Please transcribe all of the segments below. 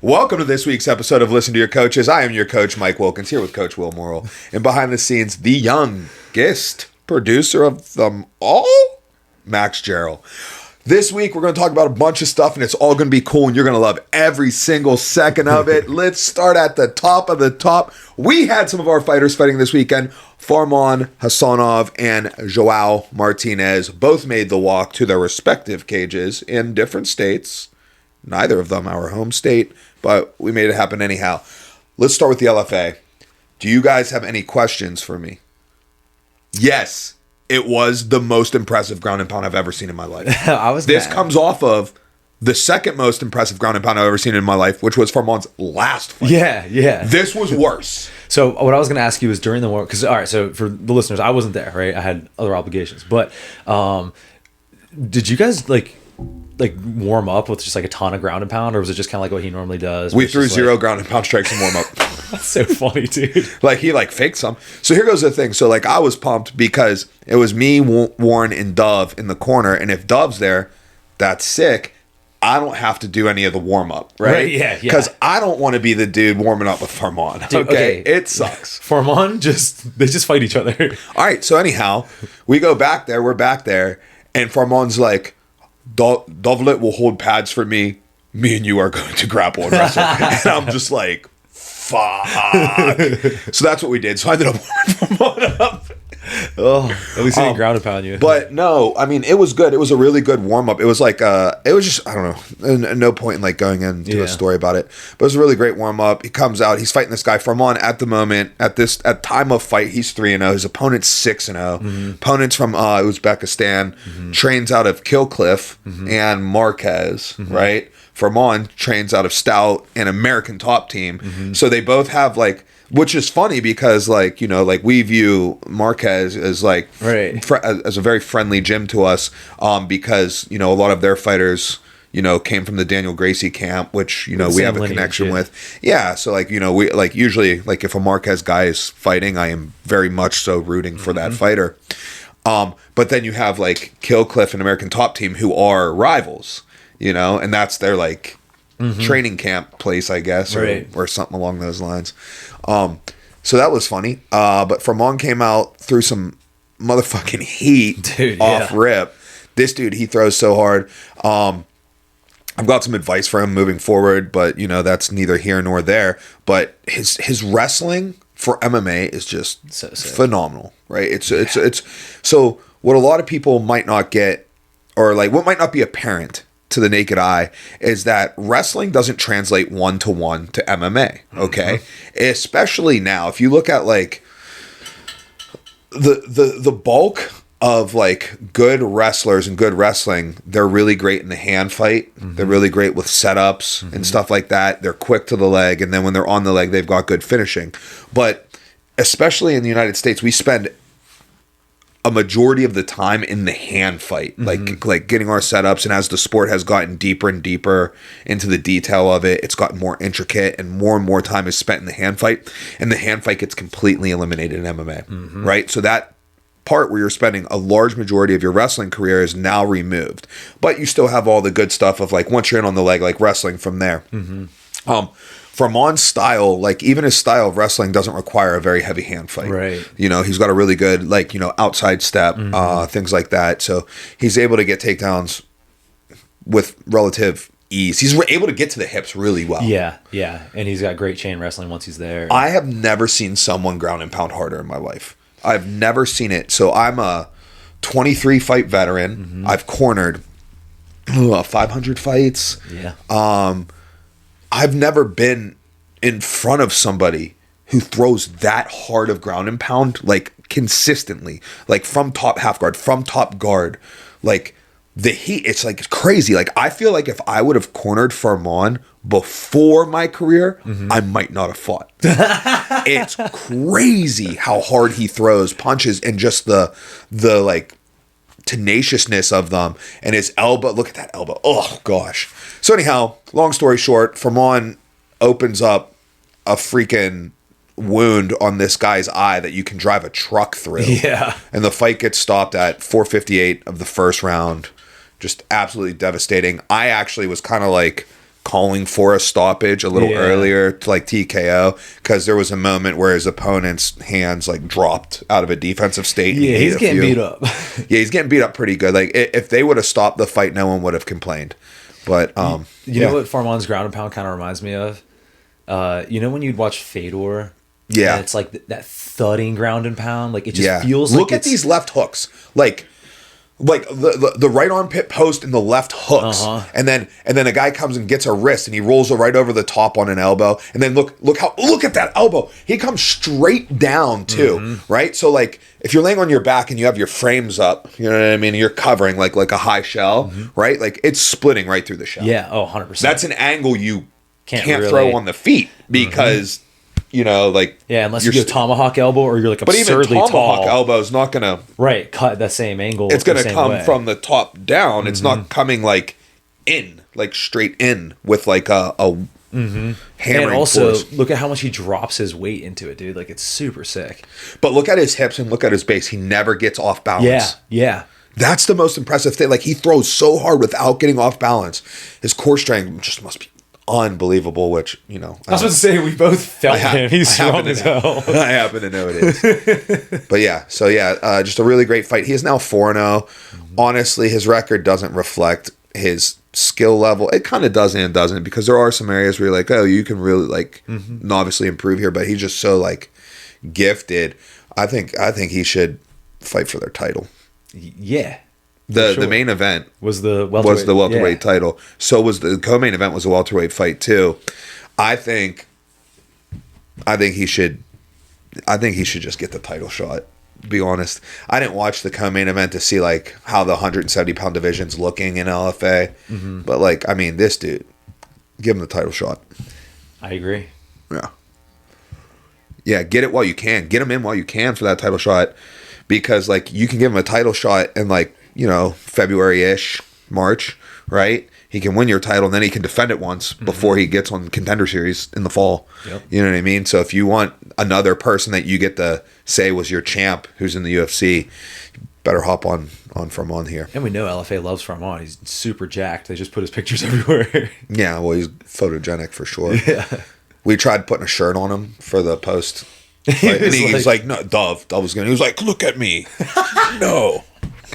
Welcome to this week's episode of Listen to Your Coaches. I am your coach, Mike Wilkins, here with Coach Will Morrill. And behind the scenes, the youngest producer of them all, Max Gerald. This week, we're going to talk about a bunch of stuff, and it's all going to be cool, and you're going to love every single second of it. Let's start at the top of the top. We had some of our fighters fighting this weekend. Farman Hassanov and Joao Martinez both made the walk to their respective cages in different states. Neither of them our home state, but we made it happen anyhow. Let's start with the LFA. Do you guys have any questions for me? Yes. It was the most impressive ground and pound I've ever seen in my life. This comes off of the second most impressive ground and pound I've ever seen in my life, which was Farman's last fight. Yeah. This was worse. So what I was going to ask you is during the war, because all right, so for the listeners, I wasn't there, right? I had other obligations, but did you guys like warm up with just like a ton of ground and pound, or was it just kind of like what he normally does? We threw zero ground and pound strikes and warm up. That's so funny, dude. He faked some. So here goes the thing. So I was pumped because it was me, Warren, and Dove in the corner, and if Dove's there, that's sick. I don't have to do any of the warm up, right? Yeah. Because I don't want to be the dude warming up with Farman. Okay, it sucks. Farman they just fight each other. All right. So anyhow, we go back there. We're back there, and Farman's like, Dovlet will hold pads for me. Me and you are going to grapple and wrestle. And I'm just like, fuck. So that's what we did. So I ended up warming up. Oh, at least he didn't ground and pound you. But no, I mean, it was good. It was a really good warm up. It was it was just, I don't know, no point in going into a story about it. But it was a really great warm up. He comes out, he's fighting this guy. Farman at the moment, at time of fight, he's 3-0. His opponent's 6-0. Mm-hmm. Opponent's from Uzbekistan, trains out of Killcliff and Marquez, right? Farman trains out of Stout and American Top Team. So they both have which is funny because we view Marquez as as a very friendly gym to us, because a lot of their fighters came from the Daniel Gracie camp, which we have a connection with. Yeah, so we usually if a Marquez guy is fighting, I am very much so rooting for that fighter. But then you have Killcliff and American Top Team who are rivals, and that's their training camp place, I guess, or something along those lines. So that was funny. But Farman came out through some motherfucking heat off rip. This dude, he throws so hard. I've got some advice for him moving forward, but that's neither here nor there. But his wrestling for MMA is just so phenomenal, right? It's so what a lot of people might not get, or what might not be apparent to the naked eye, is that wrestling doesn't translate 1-to-1 to MMA, okay? Especially now, if you look at the bulk of good wrestlers and good wrestling, they're really great in the hand fight. They're really great with setups and stuff like that. They're quick to the leg, and then when they're on the leg, they've got good finishing. But especially in the United States, we spend a majority of the time in the hand fight, getting our setups. And as the sport has gotten deeper and deeper into the detail of it, it's gotten more intricate, and more time is spent in the hand fight. And the hand fight gets completely eliminated in MMA, right? So that part where you're spending a large majority of your wrestling career is now removed. But you still have all the good stuff of once you're in on the leg, wrestling from there. Farman's style, even his style of wrestling doesn't require a very heavy hand fight. Right. He's got a really good, outside step, things like that. So he's able to get takedowns with relative ease. He's able to get to the hips really well. Yeah. And he's got great chain wrestling once he's there. I have never seen someone ground and pound harder in my life. I've never seen it. So I'm a 23 fight veteran. I've cornered 500 fights. Yeah. I've never been in front of somebody who throws that hard of ground and pound, consistently, from top half guard, from top guard, the heat. It's crazy. I feel if I would have cornered Farman before my career, I might not have fought. It's crazy how hard he throws punches, and just the tenaciousness of them, and his elbow. Look at that elbow. Oh gosh. So anyhow, long story short, Farman opens up a freaking wound on this guy's eye that you can drive a truck through. Yeah. And the fight gets stopped at 4:58 of the first round. Just absolutely devastating. I actually was kind of calling for a stoppage a little earlier to like TKO, because there was a moment where his opponent's hands like dropped out of a defensive state. Yeah, he's getting beat up. Yeah, he's getting beat up pretty good. Like if they would have stopped the fight, no one would have complained. But you know what Farman's ground and pound kind of reminds me of? You know when you'd watch Fedor? Yeah, and it's like that thudding ground and pound. Like it just feels. Look at these left hooks, like the right armpit post and the left hooks, and then a guy comes and gets a wrist and he rolls it right over the top on an elbow, and then look at that elbow. He comes straight down too, right? So like if you're laying on your back and you have your frames up, you know what I mean, and you're covering like a high shell, right? Like it's splitting right through the shell. Yeah, 100%. That's an angle you can't throw on the feet because. You know, like unless you go tomahawk elbow or you're like absurdly but even tomahawk tall. elbow is not gonna cut the same angle. It's gonna come from the top down. It's not coming like straight in with like a hammering and also force. Look at how much he drops his weight into it, dude. Like it's super sick. But look at his hips and look at his base. He never gets off balance. Yeah. That's the most impressive thing. Like he throws so hard without getting off balance. His core strength just must be unbelievable, which, you know, I was about to say we both felt him. He's strong as hell. I happen to know it is. But just a really great fight. He is now 4-0. Honestly, his record doesn't reflect his skill level. It kind of does and doesn't, because there are some areas where you're like, oh, you can really like obviously improve here, but he's just so like gifted. I think he should fight for their title. Yeah. The main event was the welterweight title. So was the co-main event was a welterweight fight too. I think he should just get the title shot. To be honest, I didn't watch the co-main event to see like how the 170-pound division's looking in LFA, but like I mean, this dude, give him the title shot. I agree. Yeah, get it while you can. Get him in while you can for that title shot, because like you can give him a title shot and like, you know, February-ish, March, right? He can win your title, and then he can defend it once before he gets on Contender Series in the fall. Yep. You know what I mean? So if you want another person that you get to say was your champ who's in the UFC, you better hop on Farman here. And we know LFA loves Farman. He's super jacked. They just put his pictures everywhere. Yeah, well, he's photogenic for sure. Yeah. We tried putting a shirt on him for the post. And he was like, no, Dove was going to, he was like, look at me. No.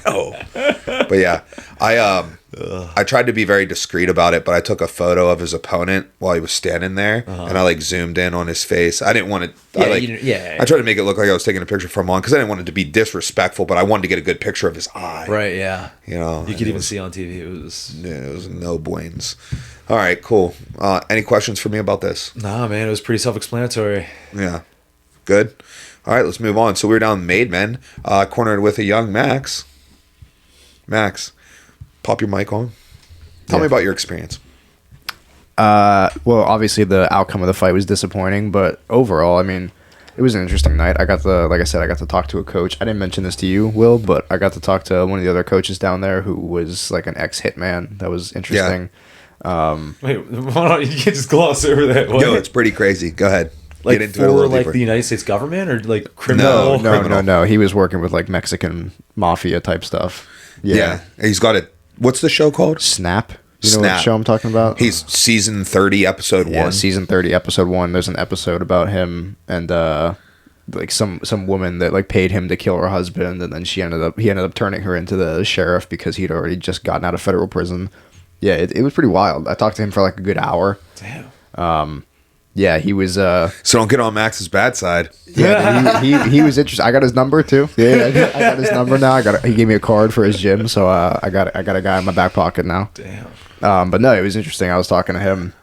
But yeah, I tried to be very discreet about it, but I took a photo of his opponent while he was standing there, and I like zoomed in on his face. I didn't want to. I tried to make it look like I was taking a picture from on, because I didn't want it to be disrespectful, but I wanted to get a good picture of his eye. Right. Yeah. You know, you could even see on TV. It was no buenos. All right, cool. Any questions for me about this? Nah, man, it was pretty self-explanatory. Yeah. Good. All right, let's move on. So we were down Made Men, cornered with a young Max. Max, pop your mic on. Tell me about your experience. Well, obviously the outcome of the fight was disappointing, but overall, I mean, it was an interesting night. I got to talk to a coach. I didn't mention this to you, Will, but I got to talk to one of the other coaches down there who was like an ex-hitman. That was interesting. Wait, why don't you just gloss over that? What? Yo, it's pretty crazy. Go ahead. Like get into it a little deeper. The United States government or like criminal? No. He was working with like Mexican mafia type stuff. Yeah. He's got a, what's the show called? Snap. You know what show I'm talking about? He's season 30, episode 1. Season 30, episode 1. There's an episode about him and like some woman that like paid him to kill her husband, and then he ended up turning her into the sheriff because he'd already just gotten out of federal prison. Yeah, it was pretty wild. I talked to him for like a good hour. Damn. Yeah, he was. So don't get on Max's bad side. Yeah, he was interested. I got his number too. Yeah, I got his number now. He gave me a card for his gym, so I got a guy in my back pocket now. Damn. But no, it was interesting. I was talking to him,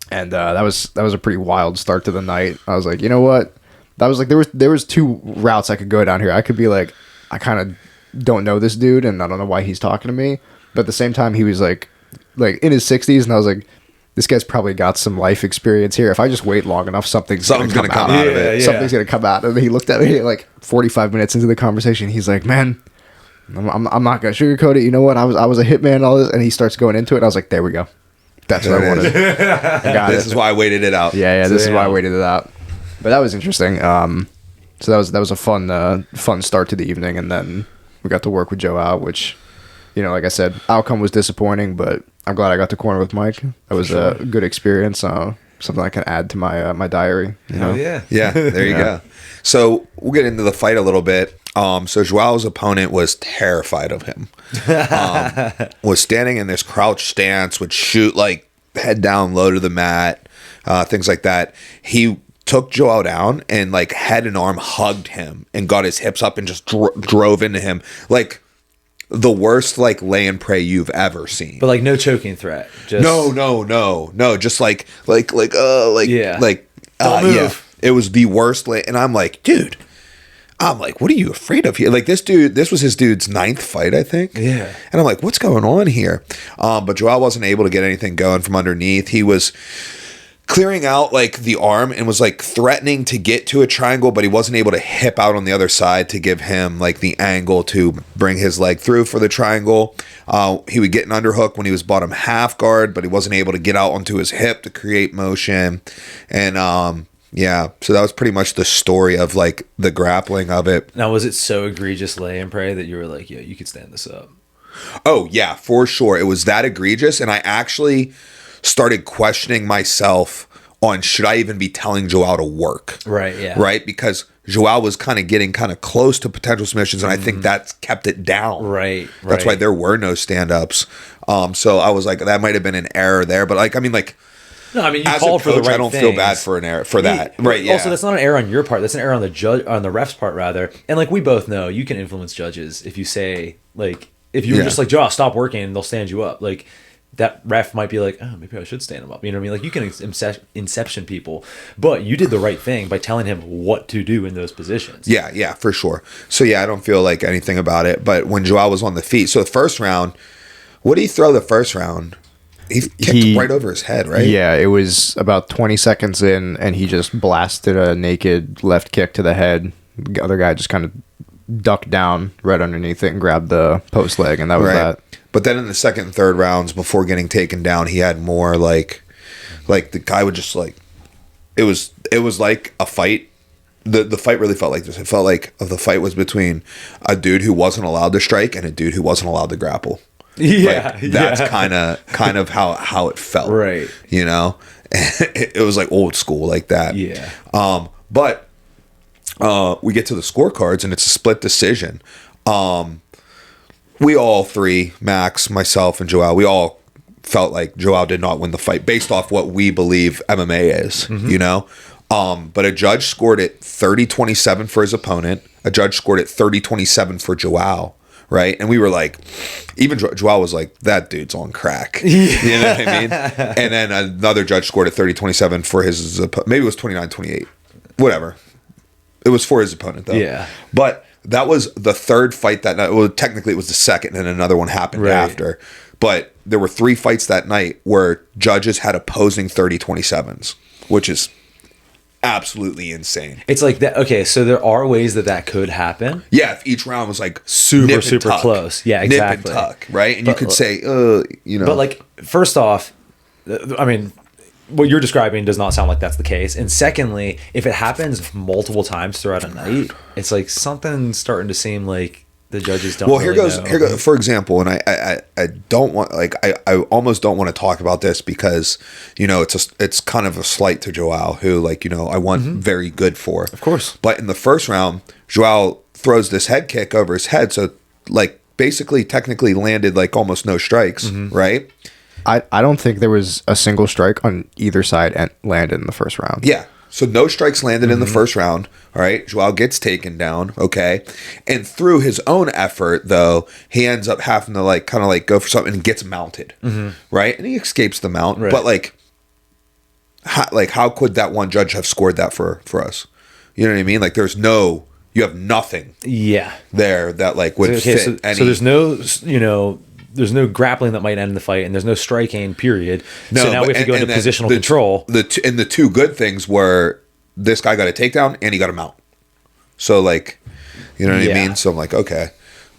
and that was a pretty wild start to the night. I was like, you know what? That was like there was two routes I could go down here. I could be like, I kind of don't know this dude, and I don't know why he's talking to me. But at the same time, he was like in his 60s, and I was like, this guy's probably got some life experience here. If I just wait long enough, something's going to come out of it. Yeah. Something's going to come out. And he looked at me like 45 minutes into the conversation. He's like, man, I'm not going to sugarcoat it. You know what? I was a hitman and all this. And he starts going into it. And I was like, there we go. That's what I wanted. This is why I waited it out. Yeah. This is why I waited it out. But that was interesting. So that was a fun start to the evening. And then we got to work with Joe out, which like I said, outcome was disappointing, but I'm glad I got to corner with Mike. That was a good experience. Something I can add to my my diary. Oh yeah. Yeah, there you go. So we'll get into the fight a little bit. So Joao's opponent was terrified of him. Was standing in this crouch stance, would shoot like head down low to the mat, things like that. He took Joao down and like head and arm hugged him and got his hips up and just drove into him like the worst like lay and pray you've ever seen. But like no choking threat. Just... No. Just like don't move. Yeah. It was the worst lay, and I'm like, dude. I'm like, what are you afraid of here? Like this was his dude's 9th fight, I think. Yeah. And I'm like, what's going on here? But Joao wasn't able to get anything going from underneath. He was clearing out like the arm and was like threatening to get to a triangle, but he wasn't able to hip out on the other side to give him like the angle to bring his leg through for the triangle. He would get an underhook when he was bottom half guard, but he wasn't able to get out onto his hip to create motion. And yeah, so that was pretty much the story of like the grappling of it. Now, was it so egregious lay and pray that you were like, yeah, you could stand this up? Oh yeah, for sure. It was that egregious, and I actually started questioning myself on should I even be telling Joao to work? Right, yeah. Right? Because Joao was kind of getting kind of close to potential submissions, and I think that's kept it down. Right. That's why there were no stand-ups. So I was like, that might have been an error there. But like, I mean, like, no, I mean, you as called a coach, for the right I don't feel bad for an error for that. Right, yeah. Also, that's not an error on your part. That's an error on the judge, on the ref's part, rather. And like we both know, you can influence judges if you say like, if you were just like, Joe, stop working, they'll stand you up. Like that ref might be like, oh, maybe I should stand him up. You know what I mean? Like you can inception people, but you did the right thing by telling him what to do in those positions. Yeah, for sure. So yeah, I don't feel like anything about it. But when Joao was on the feet, so the first round, what did he throw the first round? He kicked right over his head, right? Yeah, it was about 20 seconds in, and he just blasted a naked left kick to the head. The other guy just kind of ducked down right underneath it and grabbed the post leg, and that was that. But then in the second and third rounds, before getting taken down, he had more like the guy would just like, it was like a fight. The fight really felt like this. It felt like the fight was between a dude who wasn't allowed to strike and a dude who wasn't allowed to grapple. Yeah, like, that's kind of how it felt, right? You know, it was like old school like that. Yeah. But we get to the scorecards and it's a split decision. We all three, Max, myself, and Joao, we all felt like Joao did not win the fight based off what we believe MMA is. You know, but a judge scored it 30-27 for his opponent. A judge scored it 30-27 for Joao. Right. And we were like, even Joao was like, that dude's on crack. You know what I mean? And then another judge scored it 30-27 for his, maybe it was 29-28. Whatever. It was for his opponent, though. Yeah. But that was the third fight that night. Well, technically, it was the second, and another one happened after. But there were 3 fights that night where judges had opposing 30-27s, which is absolutely insane. It's like that. Okay, so there are ways that could happen. Yeah, if each round was like super close. Yeah, exactly. Nip and tuck, right? And but, you could say, you know. But like, first off, I mean, what you're describing does not sound like that's the case. And secondly, if it happens multiple times throughout a night, it's like something's starting to seem like the judges don't. Well, here goes. For example, and I don't want, like, I almost don't want to talk about this because, you know, it's kind of a slight to Joao, who, like, you know, I want very good for, of course. But in the first round, Joao throws this head kick over his head, so like basically technically landed like almost no strikes, right? I don't think there was a single strike on either side and landed in the first round. Yeah. So no strikes landed in the first round. All right. Joao gets taken down. Okay. And through his own effort, though, he ends up having to like kind of like go for something and gets mounted. Right. And he escapes the mount. Right. But like how could that one judge have scored that for us? You know what I mean? Like you have nothing. Yeah. There that like would fit any. So there's no, you know, there's no grappling that might end the fight, and there's no striking, period. No, so now we have to go into positional control. The two good things were this guy got a takedown and he got a mount. So, like, you know what I mean? So I'm like, okay.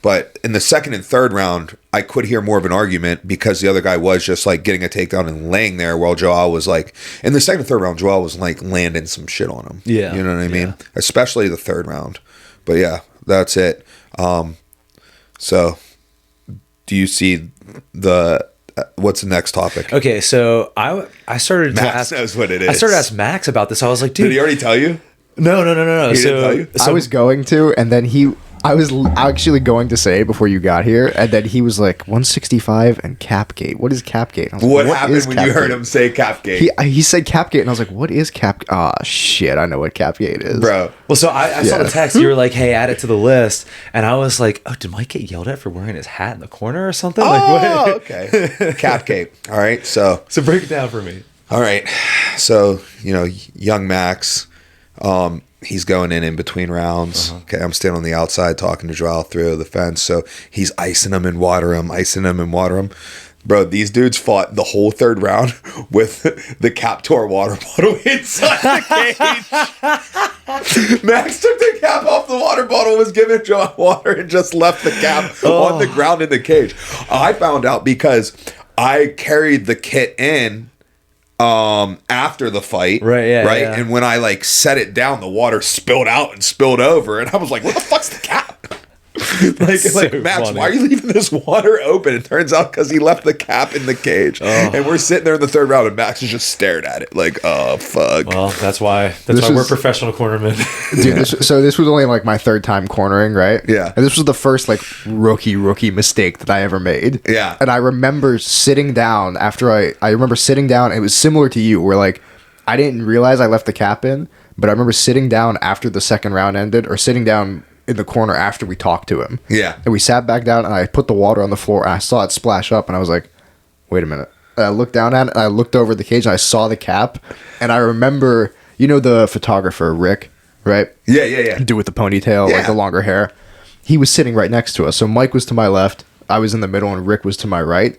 But in the second and third round, I could hear more of an argument because the other guy was just, like, getting a takedown and laying there while Joao was, like... In the second and third round, Joao was, like, landing some shit on him. Yeah. You know what I mean? Especially the third round. But, yeah, that's it. So... do you see the what's the next topic? Okay, so I started to Max ask. knows what it is. I started to ask Max about this. I was like, dude, Did he already tell you? no. He didn't tell you? I was going to, and then I was actually going to say before you got here, and then he was like 165 and Capgate. What is Capgate? What happened when you heard him say Capgate? He said Capgate, and I was like, what is Cap? Ah, shit, I know what Capgate is, Bro. Well, so I saw the text. You were like, "Hey, add it to the list," and I was like, "Oh, did Mike get yelled at for wearing his hat in the corner or something?" Like, Oh, what? okay. Capgate. All right. So break it down for me. all right. So, young Max, he's going in between rounds. Okay, I'm standing on the outside talking to Joel through the fence. So he's icing him and water him. Bro, these dudes fought the whole third round with the Captor water bottle inside the cage. Max took the cap off the water bottle, was giving Joel water, and just left the cap on the ground in the cage. I found out because I carried the kit in after the fight, right, yeah. And when I set it down, the water spilled out and spilled over, and I was like, "What the fuck's the cap?" Max, funny. why are you leaving this water open? It turns out because he left the cap in the cage, and we're sitting there in the third round, and Max is just stared at it like, "Oh fuck." Well, that's why we're professional cornermen, dude. So this was only my third time cornering, right? Yeah. And this was the first rookie mistake that I ever made. Yeah. And I remember sitting down after I remember sitting down. And it was similar to you, where I didn't realize I left the cap in, but I remember sitting down after the second round ended, or sitting down in the corner after we talked to him. Yeah. And we sat back down, and I put the water on the floor, and I saw it splash up, and I was like, wait a minute. And I looked down at it, and I looked over the cage, and I saw the cap, and I remember, the photographer, Rick, right? Yeah. Dude with the ponytail, the longer hair. He was sitting right next to us. So Mike was to my left, I was in the middle, and Rick was to my right.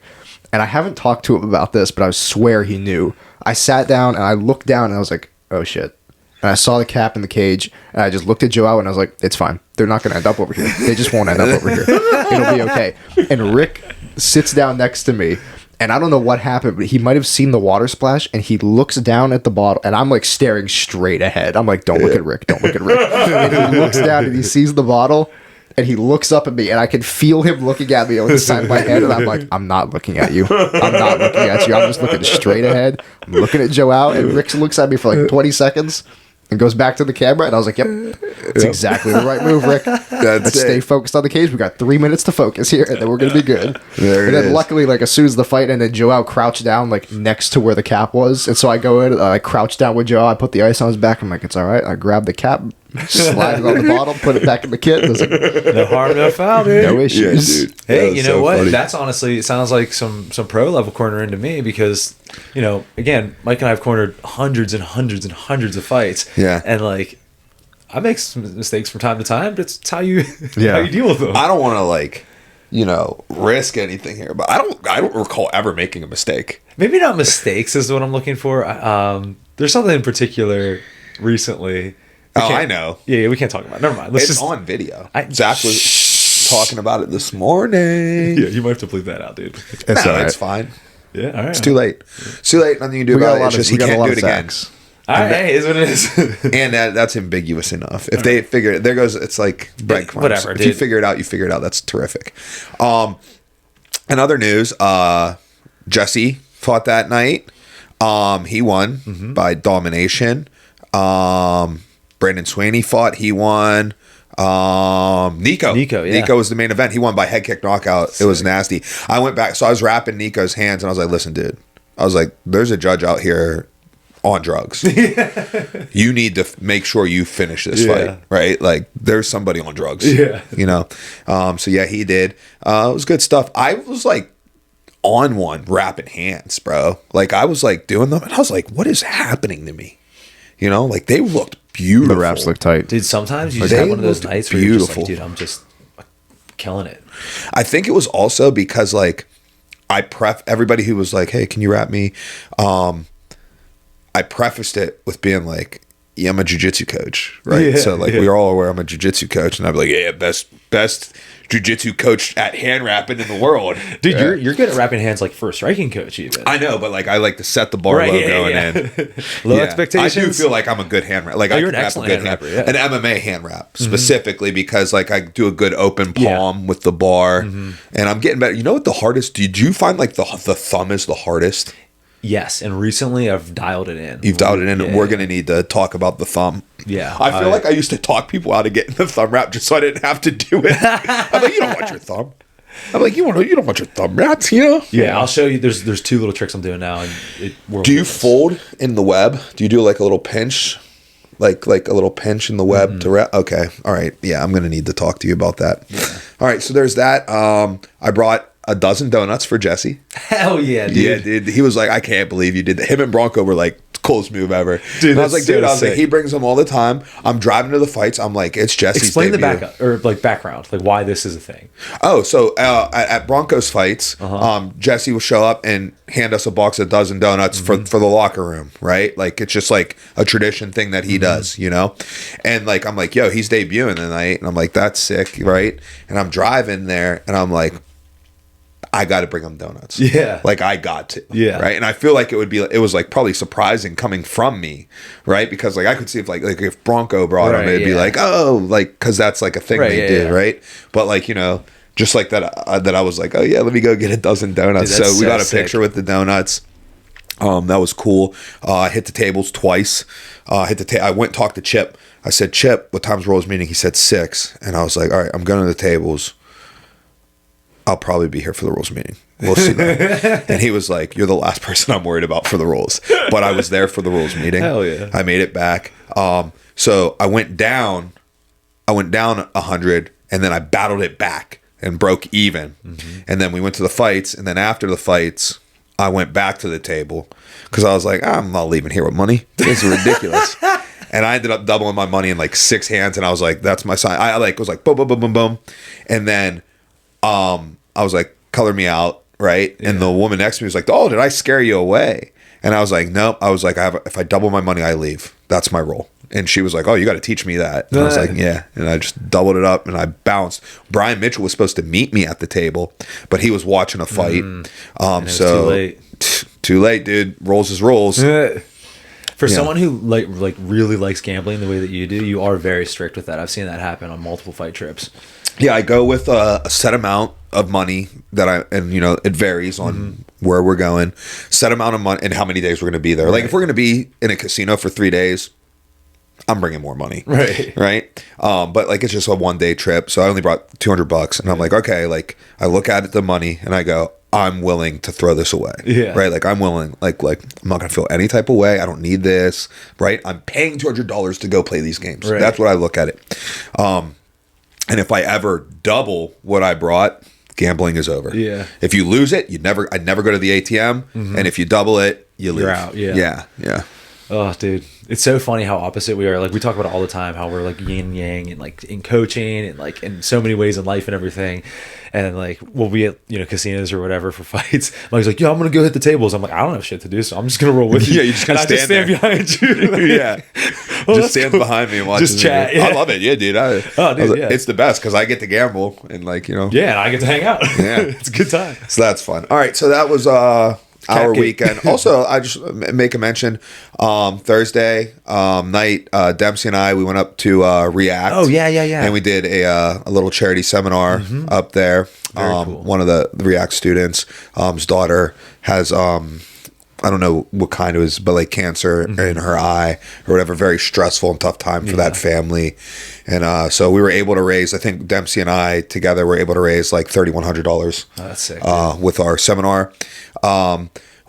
And I haven't talked to him about this, but I swear he knew. I sat down, and I looked down, and I was like, oh shit. And I saw the cap in the cage, and I just looked at Joe, and I was like, it's fine. They're not going to end up over here. They just won't end up over here. It'll be okay. And Rick sits down next to me, and I don't know what happened, but he might have seen the water splash, and he looks down at the bottle, and I'm staring straight ahead. I'm like, don't look at Rick. Don't look at Rick. And he looks down, and he sees the bottle, and he looks up at me, and I can feel him looking at me on the side of my head, and I'm like, I'm not looking at you. I'm not looking at you. I'm just looking straight ahead. I'm looking at Joe out, and Rick looks at me for 20 seconds. And goes back to the camera, and I was like, yep, it's exactly the right move, Rick. Let's stay focused on the cage. We got 3 minutes to focus here, and then we're going to be good. And then luckily, as soon as the fight ended, Joao crouched down, next to where the cap was. And so I go in, I crouched down with Joao, I put the ice on his back, I'm like, it's all right. I grabbed the cap, slide it on the bottle, put it back in the kit. I was like, no harm, no foul, dude. No issues. Yeah, dude. Hey, you know what? Funny. That's honestly, it sounds like some pro level cornering to me because, again, Mike and I have cornered hundreds and hundreds and hundreds of fights. Yeah. And I make some mistakes from time to time, but it's how you how you deal with them. I don't want to risk anything here, but I don't recall ever making a mistake. Maybe not mistakes is what I'm looking for. There's something in particular recently. I know. Yeah, we can't talk about it. Never mind. It's on video. Zach was talking about it this morning. Yeah, you might have to bleep that out, dude. It's all right. It's fine. Yeah, all right. It's too late. It's too late. Nothing you can do about it. It's just he can't do it again. All right, hey, is what it is. And that's ambiguous enough. If they figure it, there goes, it's like breadcrumbs. Whatever, if dude. you figure it out, you figure it out. That's terrific. In other news, Jesse fought that night. He won by domination. Brandon Sweeney fought. He won. Nico was the main event. He won by head kick knockout. Sick. It was nasty. I went back, so I was wrapping Nico's hands, and I was like, listen, dude. I was like, there's a judge out here on drugs. You need to make sure you finish this fight, right? There's somebody on drugs. So yeah, he did. It was good stuff. I was on one wrapping hands, bro. I was doing them, and I was like, what is happening to me? They looked beautiful. The wraps look tight. Dude, sometimes you just have one of those nights where you're just like, dude, I'm just killing it. I think it was also because everybody who was like, hey, can you wrap me? I prefaced it with being like, yeah, I'm a jiu-jitsu coach, right? Yeah, So like yeah. we are all aware I'm a jiu-jitsu coach, and I'd be like, yeah, best jiu-jitsu coach at hand wrapping in the world. Dude, Yeah. you're good at wrapping hands like for a striking coach even. I know, but like I like to set the bar low going in. Low Yeah. expectations. I do feel like I'm a good hand wrap. Like I you're can an wrap a excellent good hand rapper, yeah. an MMA hand wrap specifically because like I do a good open palm with the bar, and I'm getting better. You know what the hardest? Did you find like the thumb is the hardest? Yes, and recently I've dialed it in. You've dialed it in. Yeah. We're gonna need to talk about the thumb. Yeah, I feel like I used to talk people out of getting the thumb wrap just so I didn't have to do it. I'm like, you don't want your thumb. I'm like, you don't want your thumb wraps, you know? Yeah, I'll show you. There's two little tricks I'm doing now, and Do you fold in the web? Do you do like a little pinch, like a little pinch in the web to wrap? Okay, all right. Yeah, I'm gonna need to talk to you about that. Yeah. All right, so there's that. I brought a dozen donuts for Jesse. Hell yeah, dude. Yeah, dude. He was like, I can't believe you did that. Him and Bronco were like, coolest move ever. Dude, and I was like, that's so dude, I was like, sick. he brings them all the time. I'm driving to the fights. I'm like, it's Jesse's Explain the debut. back or like background, like why this is a thing. Oh, so at Broncos fights, Jesse will show up and hand us a box of dozen donuts for the locker room, right? Like it's just like a tradition thing that he does, you know? And like I'm like, yo, he's debuting tonight, and I'm like, that's sick, right? And I'm driving there, and I'm like, I got to bring him donuts. Yeah. Like I got to. Yeah. Right. And I feel like it was like probably surprising coming from me. Right. Because like I could see if like if Bronco brought him, it'd be like, oh, like, cause that's like a thing they do. Right. But like, you know, just like that, that I was like, oh yeah, let me go get a dozen donuts. Dude, so we got a sick. picture with the donuts. That was cool. I hit the tables twice. I went and talked to Chip. I said, Chip, what time's Rolls meeting? He said 6. And I was like, all right, I'm going to the tables. I'll probably be here for the rules meeting. We'll see that. And he was like, you're the last person I'm worried about for the rules. But I was there for the rules meeting. Hell yeah. I made it back. So I went down 100, and then I battled it back and broke even. And then we went to the fights. And then after the fights, I went back to the table because I was like, I'm not leaving here with money. This is ridiculous. And I ended up doubling my money in like 6 hands. And I was like, that's my sign. I like was like, boom, boom, boom, boom, boom. And then I was like, color me out, right? Yeah. And the woman next to me was like, oh, did I scare you away? And I was like, nope. I was like, if I double my money, I leave. That's my rule. And she was like, oh, you got to teach me that. And I was like, yeah. And I just doubled it up and I bounced. Brian Mitchell was supposed to meet me at the table, but he was watching a fight. So too late. Too late, dude. Rolls is rolls. For someone who like really likes gambling the way that you do, you are very strict with that. I've seen that happen on multiple fight trips. Yeah, I go with a set amount of money and you know, it varies on where we're going. Set amount of money and how many days we're going to be there. Right. Like if we're going to be in a casino for 3 days, I'm bringing more money. Right. But like it's just a 1-day trip, so I only brought $200, and I'm like, okay, like I look at the money and I go, I'm willing to throw this away. Yeah. Right. Like I'm willing. Like I'm not gonna feel any type of way. I don't need this. Right. I'm paying $200 to go play these games. Right. That's what I look at it. And if I ever double what I brought, gambling is over. Yeah. If you lose it, I'd never go to the ATM. And if you double it, you leave. You're out. Yeah. Yeah. Oh, dude, it's so funny how opposite we are. Like we talk about it all the time, how we're like yin and yang, and like in coaching, and like in so many ways in life and everything. And like we'll be at casinos or whatever for fights. Mike's like, "Yo, I'm gonna go hit the tables." I'm like, "I don't have shit to do, so I'm just gonna roll with you." Yeah, you just gotta stand behind you. Yeah, just stand behind me and watch. Just chat. Yeah. I love it. Yeah, dude. It's the best because I get to gamble and like Yeah, and I get to hang out. Yeah, it's a good time. So that's fun. All right, so that was our weekend. Also, I just make a mention. Thursday night, Dempsey and I, we went up to React. Oh yeah. And we did a little charity seminar up there. Very cool. One of the React students, his daughter has I don't know what kind it was, but like cancer in her eye or whatever. Very stressful and tough time for that family. And so we were able to raise, I think Dempsey and I together were able to raise like $3,100 that's sick, with our seminar.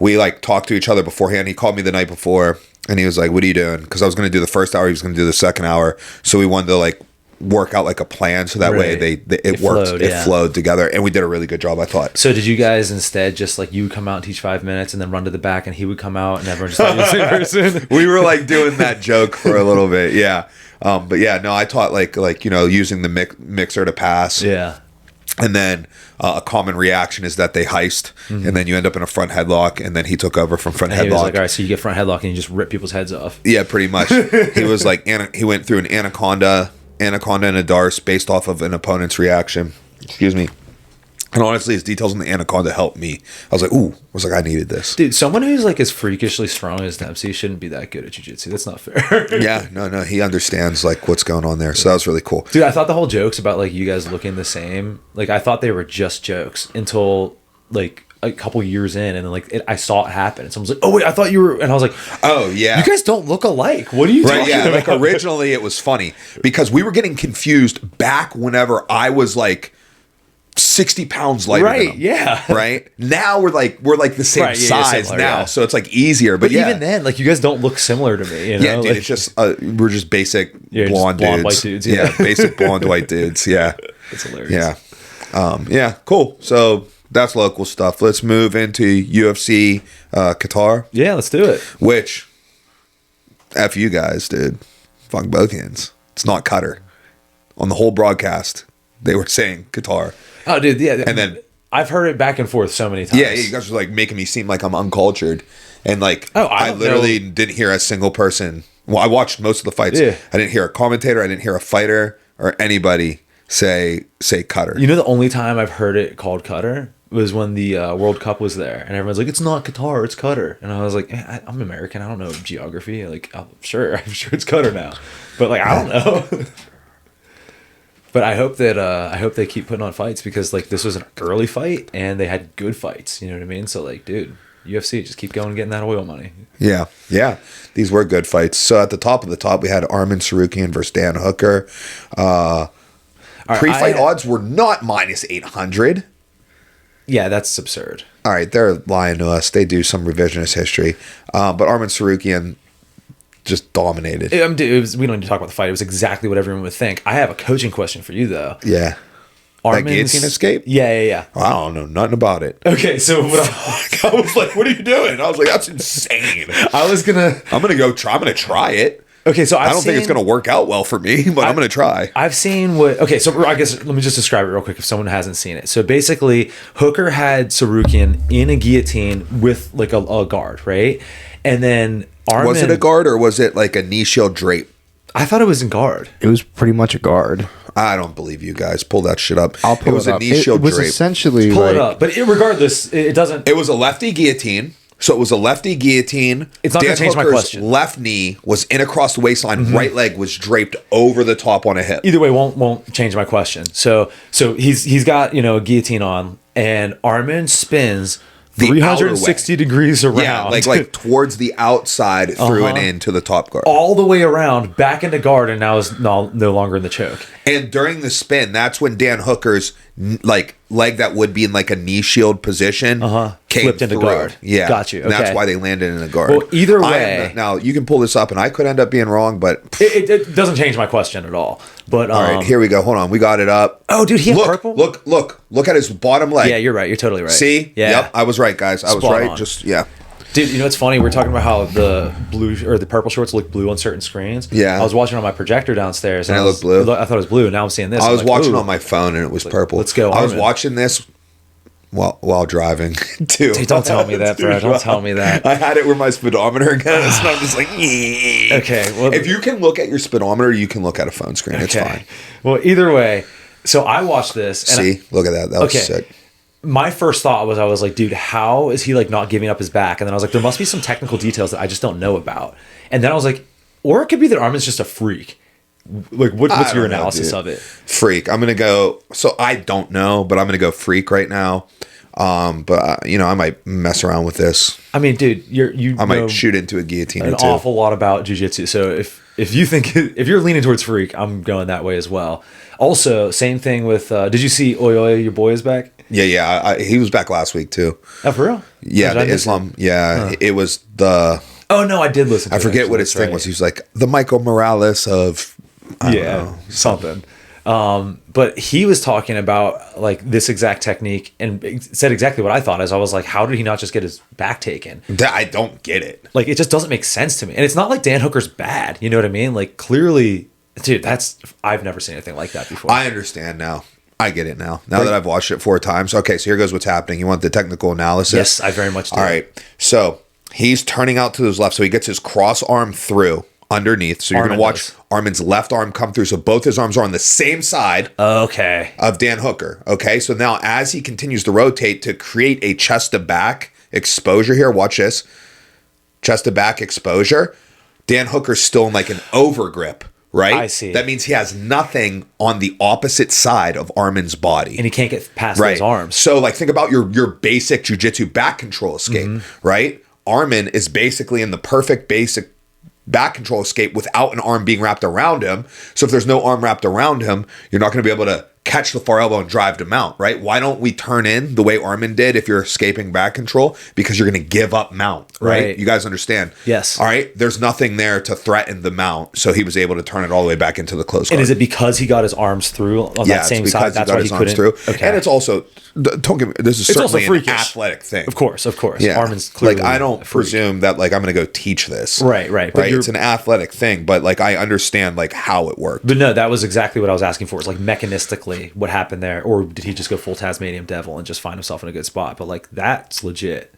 We like talked to each other beforehand. He called me the night before and he was like, what are you doing? Because I was going to do the first hour. He was going to do the second hour. So we wanted to like work out like a plan so that way it worked. It flowed together, and we did a really good job, I thought. So did you guys instead just like you would come out and teach 5 minutes and then run to the back and he would come out and everyone just thought you were the same person? We were like doing that joke for a little bit. Yeah. But yeah, no, I taught like using the mixer to pass. Yeah. And then a common reaction is that they heist, and then you end up in a front headlock, and then he took over from front And he was headlock. like, all right, so you get front headlock and you just rip people's heads off. Yeah, pretty much. He was like, he went through an anaconda and a darce based off of an opponent's reaction. Excuse me. And honestly, his details on the anaconda helped me. I was like, ooh, I needed this. Dude, someone who's like as freakishly strong as Dempsey shouldn't be that good at jiu-jitsu. That's not fair. Yeah, no, he understands like what's going on there. So that was really cool. Dude, I thought the whole jokes about like you guys looking the same, like I thought they were just jokes until like a couple years in, and then like I saw it happen. And someone's like, "Oh wait, I thought you were," and I was like, "Oh yeah, you guys don't look alike. What are you talking about?" Like originally it was funny because we were getting confused back whenever I was like 60 pounds lighter than him, yeah. Right? Now we're like the same size similar, now. yeah. So it's like easier. But even then, like you guys don't look similar to me. You know? Yeah, dude, like, it's just we're just basic blonde just blonde dudes. white dudes. Yeah, basic blonde white dudes. Yeah. That's hilarious. Yeah. Yeah, cool. So that's local stuff. Let's move into UFC Qatar. Yeah, let's do it. Which F you guys, dude. Fuck both hands. It's not Qatar. On the whole broadcast, they were saying Qatar. Oh, dude, yeah. And then I've heard it back and forth so many times. Yeah, you guys were like making me seem like I'm uncultured. And like I literally didn't hear a single person. Well, I watched most of the fights. Yeah. I didn't hear a commentator, I didn't hear a fighter or anybody say Qatar. You know, the only time I've heard it called Qatar was when the World Cup was there, and everyone's like, "It's not Qatar, it's Qatar." And I was like, "I'm American, I don't know geography. Like, I'm sure it's Qatar now, but like, I don't know." But I hope that they keep putting on fights because like this was an early fight and they had good fights. You know what I mean? So like, dude, UFC, just keep going and getting that oil money. Yeah. These were good fights. So at the top of the top, we had Arman Sarukian versus Dan Hooker. Pre-fight odds were not minus 800. Yeah, that's absurd. All right, they're lying to us. They do some revisionist history. But Arman Sarukian just dominated. We don't need to talk about the fight. It was exactly what everyone would think. I have a coaching question for you, though. Yeah. That guillotine escape? Yeah. I don't know nothing about it. Okay, so I was like, what are you doing? I was like, that's insane. I'm going to try it. Okay, so I don't think it's going to work out well for me, but I'm going to try. I've seen so I guess let me just describe it real quick if someone hasn't seen it. So basically, Hooker had Sarukian in a guillotine with like a guard, right? And then Arman... Was it a guard or was it like a knee shield drape? I thought it was in guard. It was pretty much a guard. I don't believe you guys. Pull that shit up. I'll pull it up. It was a knee shield drape. It was essentially pull it up. But regardless, it doesn't... It was a lefty guillotine. So it was a lefty guillotine. It's not going to change my question. Left knee was in across the waistline. Mm-hmm. Right leg was draped over the top on a hip. Either way, won't change my question. So he's got a guillotine on, and Arman spins 360 degrees around. Yeah, like towards the outside through and into the top guard. All the way around, back into guard, and now is no longer in the choke. And during the spin, that's when Dan Hooker's like leg that would be in like a knee shield position came flipped into through. guard. Yeah, got you. Okay. That's why they landed in a guard. Well, either way, now you can pull this up, and I could end up being wrong, but it doesn't change my question at all. But all right, here we go. Hold on, we got it up. Oh, dude, he had purple. Look at his bottom leg. Yeah, you're right. You're totally right. See? Yeah. Yep, I was right, guys. I was right. On. Just yeah. Dude, you know what's funny? We're talking about how the blue or the purple shorts look blue on certain screens. Yeah. I was watching on my projector downstairs, and it looked blue. I thought it was blue. Now I'm seeing this. I was like, watching on my phone, and it was purple. Let's go. I was Arman. watching this while driving too. Dude, don't tell me that, bro. Don't tell me that. I had it where my speedometer goes, and I'm just like, yeah. Okay. Well, if you can look at your speedometer, you can look at a phone screen. It's fine. Well, either way, so I watched this. And look at that. That was sick. My first thought was, I was like, dude, how is he like not giving up his back? And then I was like, there must be some technical details that I just don't know about. And then I was like, or it could be that Arman's just a freak. Like, what's your analysis of it? Freak. I'm gonna go. So I don't know, but I'm gonna go freak right now. But I might mess around with this. I mean, dude, I might shoot into a guillotine an awful lot about jiu-jitsu. So if you think if you're leaning towards freak, I'm going that way as well. Also, same thing with. Did you see Oi, your boy is back? Yeah. He was back last week too. Oh, for real? Yeah, the Islam. Yeah, it was the. Oh no, I did listen to I forget what his thing was. He was like the Michael Morales of. I don't know, something. But he was talking about like this exact technique and said exactly what I thought. As I was like, how did he not just get his back taken? I don't get it. Like, it just doesn't make sense to me. And it's not like Dan Hooker's bad. You know what I mean? Like, clearly, dude, I've never seen anything like that before. I understand now. I get it now. Now that I've watched it 4 times. Okay, so here goes what's happening. You want the technical analysis? Yes, I very much do. All right. So he's turning out to his left. So he gets his cross arm through underneath. So you're going to watch Armin's left arm come through. So both his arms are on the same side of Dan Hooker. Okay. So now as he continues to rotate to create a chest to back exposure here, watch this. Chest to back exposure. Dan Hooker's still in like an over grip. Right? I see. That means he has nothing on the opposite side of Armin's body. And he can't get past those arms. So, like, think about your basic jiu-jitsu back control escape, right? Armin is basically in the perfect basic back control escape without an arm being wrapped around him. So if there's no arm wrapped around him, you're not going to be able to catch the far elbow and drive to mount, right? Why don't we turn in the way Armin did if you're escaping back control? Because you're going to give up mount, right? You guys understand? Yes. All right. There's nothing there to threaten the mount. So he was able to turn it all the way back into the close guard. And is it because he got his arms through on that same side? That's why he couldn't. Okay. And it's also, don't get me, this is certainly an athletic thing. Of course. Yeah. Armin's clearly like, I don't presume that, like, I'm going to go teach this. Right. But it's an athletic thing, but, like, I understand, like, how it worked. But no, that was exactly what I was asking for. It's like mechanistically what happened there. Or did he just go full Tasmanian devil and just find himself in a good spot? But, like, that's legit.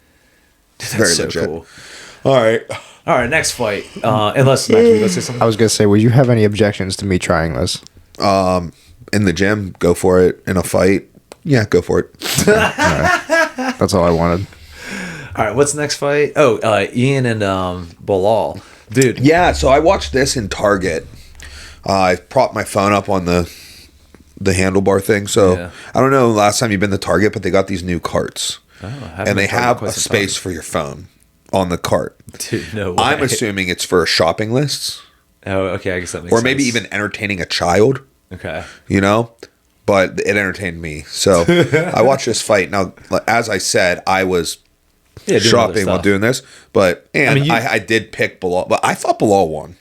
That's very so legit. Cool. All right, next fight. Unless, Max, you let's say something. I was gonna say, would you have any objections to me trying this? In the gym, go for it. In a fight, yeah, go for it. All right. That's all I wanted. All right, what's the next fight? Oh, Ian and Bilal. Dude. Yeah, so I watched this in Target. I propped my phone up on the handlebar thing. So I don't know last time you've been to Target, but they got these new carts. And they have a space for your phone on the cart. Dude, no way. I'm assuming it's for shopping lists. Oh, okay. I guess that makes sense. Or maybe even entertaining a child. Okay. You know? But it entertained me. So I watched this fight. Now, as I said, I was shopping while doing this. But I did pick Bilal. But I thought Bilal won.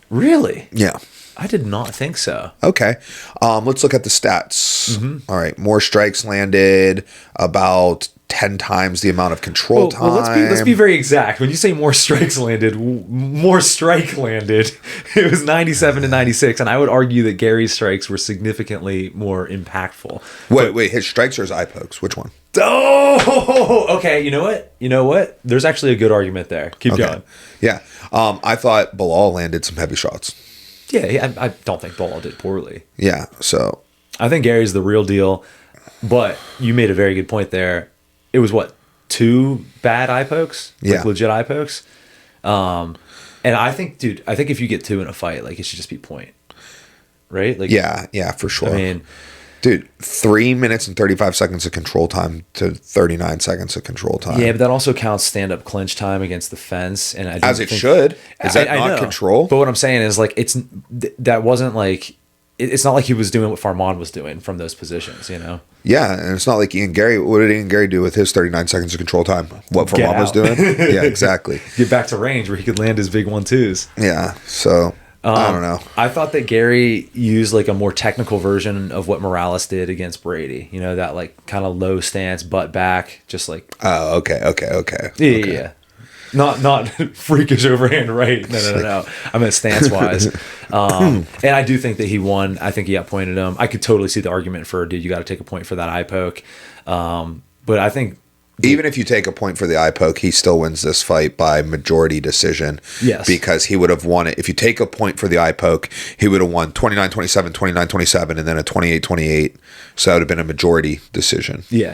Really? Yeah. I did not think so. Okay. Let's look at the stats. All right. More strikes landed, about 10 times the amount of control time. Well, let's be very exact. When you say more strikes landed, more strike landed. It was 97 to 96, and I would argue that Gary's strikes were significantly more impactful. Wait, his strikes or his eye pokes? Which one? Oh, okay. You know what? There's actually a good argument there. Keep going. Yeah. I thought Bilal landed some heavy shots. Yeah, I don't think Bilal did poorly. Yeah, so I think Gary's the real deal, but you made a very good point there. It was 2 bad eye pokes? Yeah. Like legit eye pokes? And I think, dude, if you get 2 in a fight, like, it should just be point. Right? Like, yeah, for sure. I mean, dude, 3 minutes and 35 seconds of control time to 39 seconds of control time. Yeah, but that also counts stand-up clinch time against the fence, and I as it should. Is that not control? But what I'm saying is, like, that wasn't like, it's not like he was doing what Farman was doing from those positions, you know? Yeah, and it's not like Ian Gary. What did Ian Gary do with his 39 seconds of control time? What Farman was doing? Yeah, exactly. Get back to range where he could land his big 1-2s. Yeah, so I don't know. I thought that Gary used like a more technical version of what Morales did against Brady. You know, that like kind of low stance, butt back, just like. Oh, okay. Yeah. Not freakish overhand right. No. I meant stance wise. And I do think that he won. I think he outpointed him. I could totally see the argument for, dude, you got to take a point for that eye poke. But I think. Even if you take a point for the eye poke, he still wins this fight by majority decision. Yes. Because he would have won it. If you take a point for the eye poke, he would have won 29-27, 29-27, and then a 28-28. So that would have been a majority decision. Yeah.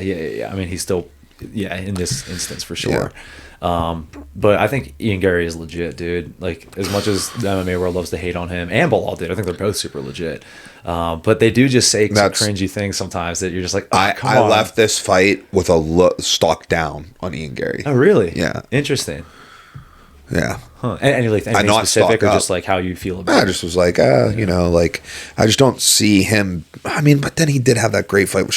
I mean, he's still, in this instance for sure. But I think Ian Gary is legit, dude. Like, as much as the MMA world loves to hate on him, and Bilal did, I think they're both super legit. But they do just say some cringy things sometimes that you're just like, I left this fight with a stock down on Ian Gary. Oh, really? Yeah. Interesting. Yeah. Huh. Anything specific, or just like how you feel about it? I just was like, I just don't see him. I mean, but then he did have that great fight with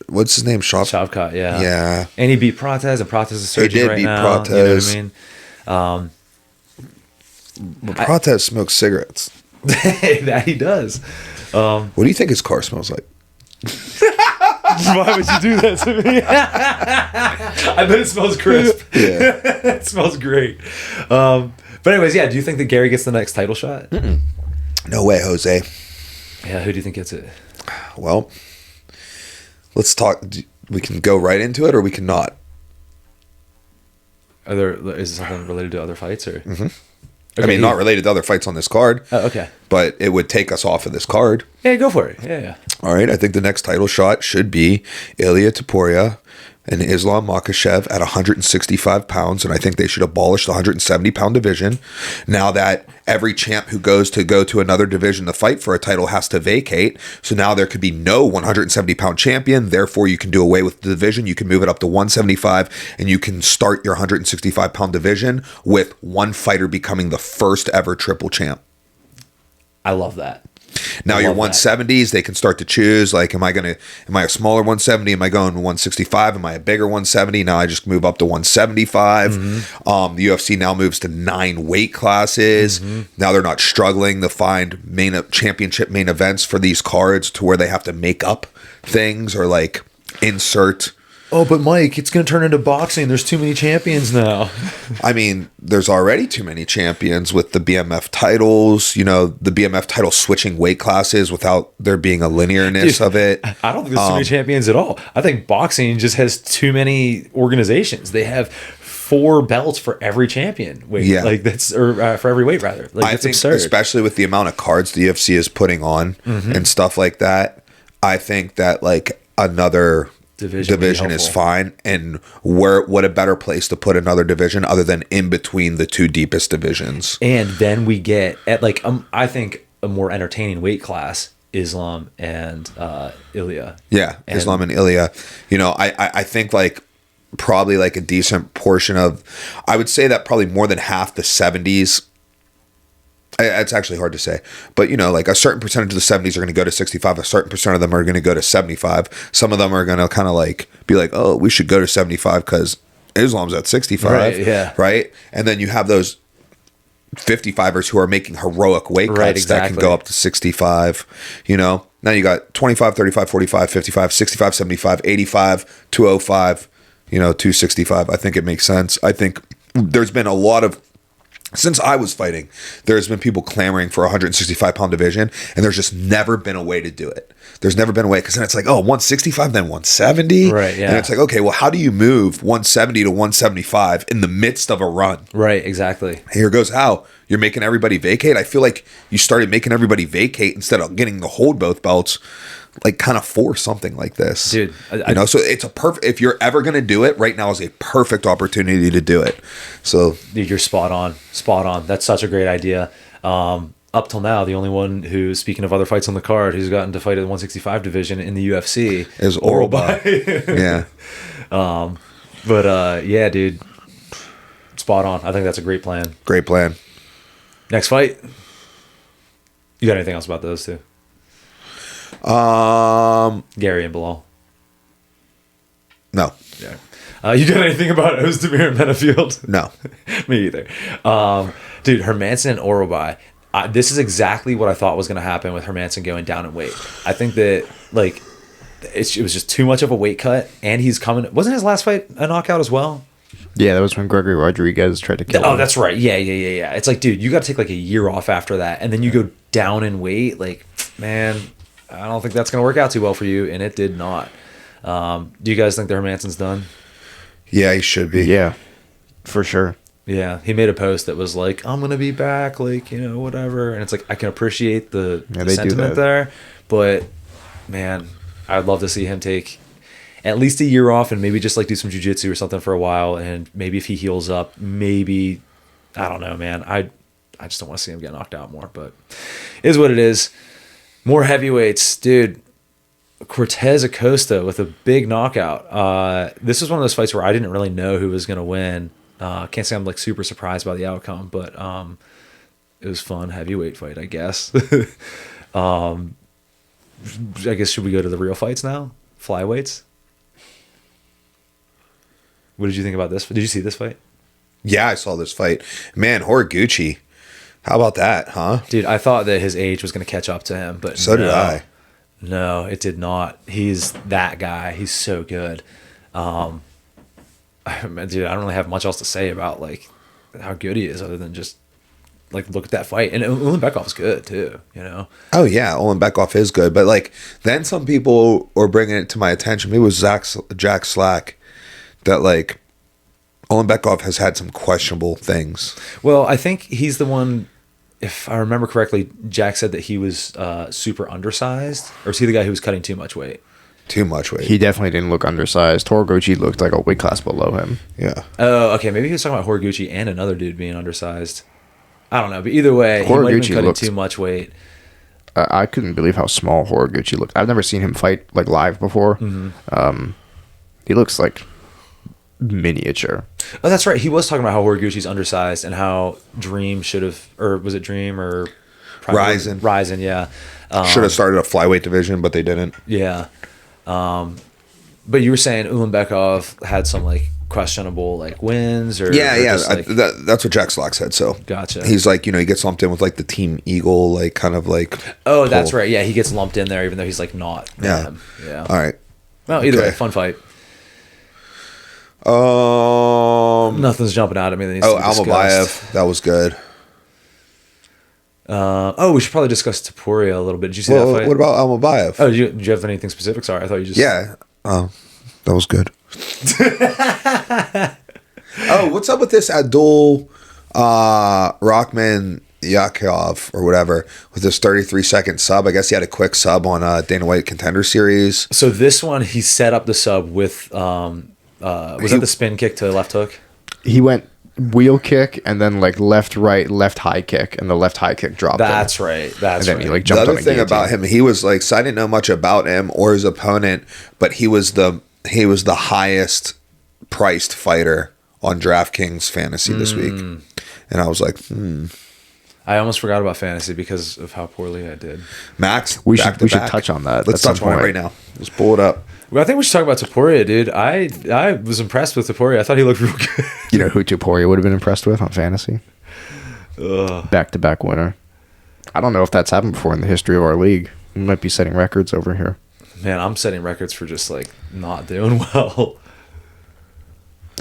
what's his name? Shavkat, yeah. Yeah. And he beat Protez, and Protez is surging right now. Protez. You know what I mean? But Protez smokes cigarettes. That he does. What do you think his car smells like? Why would you do that to me? I bet it smells crisp. Yeah. It smells great. But anyways, do you think that Gary gets the next title shot? No way, Jose. Yeah, who do you think gets it? Well, Let's talk. We can go right into it, or we can not. Is it something related to other fights, or? Mm-hmm. Okay, I mean, not related to other fights on this card. Oh, okay. But it would take us off of this card. Yeah, go for it. Yeah. All right. I think the next title shot should be Ilia Topuria and Islam Makhachev at 165 pounds. And I think they should abolish the 170-pound division. Now that every champ who goes to another division to fight for a title has to vacate. So now there could be no 170-pound champion. Therefore, you can do away with the division. You can move it up to 175, and you can start your 165-pound division with one fighter becoming the first ever triple champ. I love that. Now your 170s, they can start to choose, like, am I a smaller 170? Am I going 165? Am I a bigger 170? Now I just move up to 175. Mm-hmm. The UFC now moves to 9 weight classes. Mm-hmm. Now they're not struggling to find championship main events for these cards to where they have to make up things or like insert. Oh, but Mike, it's going to turn into boxing. There's too many champions now. I mean, there's already too many champions with the BMF titles, the BMF title switching weight classes without there being a linearness of it. I don't think there's too many champions at all. I think boxing just has too many organizations. They have 4 belts for every champion. For every weight, rather. Like, I think absurd. Especially with the amount of cards the UFC is putting on and stuff like that, I think that like another division is fine, and what a better place to put another division other than in between the 2 deepest divisions. And then we get at like I think a more entertaining weight class, Islam and Ilia. Yeah, Islam and Ilia. I think like probably like a decent portion of, I would say that probably more than half the 70s. It's actually hard to say, but like a certain percentage of the 70s are going to go to 65. A certain percent of them are going to go to 75. Some of them are going to kind of like be like, oh, we should go to 75 because Islam's at 65, right? Yeah, right. And then you have those 55ers who are making heroic weight cuts that can go up to 65. Now you got 25, 35, 45, 55, 65, 75, 85, 205, 265. I think it makes sense. I think there's been a lot of, since I was fighting, there's been people clamoring for a 165-pound division, and there's just never been a way to do it. There's never been a way, because then it's like, 165, then 170. Right, yeah. And it's like, okay, well, how do you move 170 to 175 in the midst of a run? Right, exactly. Here goes how. You're making everybody vacate? I feel like you started making everybody vacate instead of getting to hold both belts, like kind of force something like this. Dude. So it's a perfect, if you're ever going to do it, right now is a perfect opportunity to do it. So. Dude, you're spot on. Spot on. That's such a great idea. Up till now, the only one who, speaking of other fights on the card, who's gotten to fight at the 165 division in the UFC is Oralbai. Yeah. Yeah, dude. Spot on. I think that's a great plan. Great plan. Next fight. You got anything else about those two? Gary and Bilal. No. Yeah. You got anything about Ozdemir and Benefield? No. Me either. Dude, Hermanson and Oralbai. This is exactly what I thought was going to happen with Hermanson going down in weight. I think that like it was just too much of a weight cut, and he's coming. Wasn't his last fight a knockout as well? Yeah, that was when Gregory Rodriguez tried to kill him. Oh, that's right. Yeah. It's like, dude, you got to take like a year off after that, and then you go down in weight. Like, man, I don't think that's going to work out too well for you, and it did not. Do you guys think that Hermanson's done? Yeah, he should be. Yeah, for sure. Yeah, he made a post that was like, I'm going to be back, like, whatever. And it's like, I can appreciate the sentiment there, but, man, I'd love to see him take at least a year off and maybe just, like, do some jiu-jitsu or something for a while, and maybe if he heals up, maybe, I don't know, man. I just don't want to see him get knocked out more, but it is what it is. More heavyweights. Dude, Cortez Acosta with a big knockout. This was one of those fights where I didn't really know who was going to win. Can't say I'm like super surprised by the outcome, but it was fun. Heavyweight fight, I guess. I guess should we go to the real fights now? Flyweights. What did you think about this? Did you see this fight? Yeah, I saw this fight. Man, Horiguchi. How about that, huh? Dude, I thought that his age was going to catch up to him, but so did I. No, it did not. He's that guy. He's so good. Dude, I don't really have much else to say about like how good he is, other than just like look at that fight. And Ulanbekov's good too, you know. Oh yeah, Ulanbekov is good, but like then some people were bringing it to my attention. Maybe it was Jack Slack that like Ulanbekov has had some questionable things. Well, I think he's the one. If I remember correctly, Jack said that he was super undersized, or is he the guy who was cutting too much weight? Too much weight. He definitely didn't look undersized. Horiguchi looked like a weight class below him. Yeah. Oh, okay. Maybe he was talking about Horiguchi and another dude being undersized. I don't know, but either way, he might have been cutting too much weight. I couldn't believe how small Horiguchi looked. I've never seen him fight like live before. Mm-hmm. He looks like miniature. Oh, that's right. He was talking about how Horiguchi's undersized and how Dream should have, or was it Dream or Ryzen, yeah. Should have started a flyweight division, but they didn't. Yeah. But you were saying Ulanbekov had some like questionable like wins or like, that's what Jack Slack said. So gotcha. He's like, you know, he gets lumped in with like the Team Eagle, like kind of like. Oh, that's right. Yeah, he gets lumped in there even though he's like not. Yeah. Yeah. All right. Well, either way, fun fight. Nothing's jumping out at me that needs to be discussed. Almabayev, that was good. We should probably discuss Topuria a little bit. Did you see that fight? What about Almabayev? Oh, did you have anything specific? Sorry, I thought you just... Yeah. Oh, that was good. What's up with this Abdul Rahman Yakov or whatever with this 33-second sub? I guess he had a quick sub on Dana White Contender Series. So this one, he set up the sub with... was that the spin kick to left hook? He went wheel kick and then like left, right, left high kick, and the left high kick dropped. That's right. That's and then right. He like jumped the on other thing about him, he was like, so I didn't know much about him or his opponent, but he was the highest priced fighter on DraftKings Fantasy this week, and I was like, I almost forgot about fantasy because of how poorly I did. Max, we should touch on that. Let's touch on it right now. Let's pull it up. Well, I think we should talk about Topuria, dude. I was impressed with Topuria. I thought he looked real good. You know who Topuria would have been impressed with on fantasy? Back-to-back winner. I don't know if that's happened before in the history of our league. We might be setting records over here. Man, I'm setting records for just like not doing well.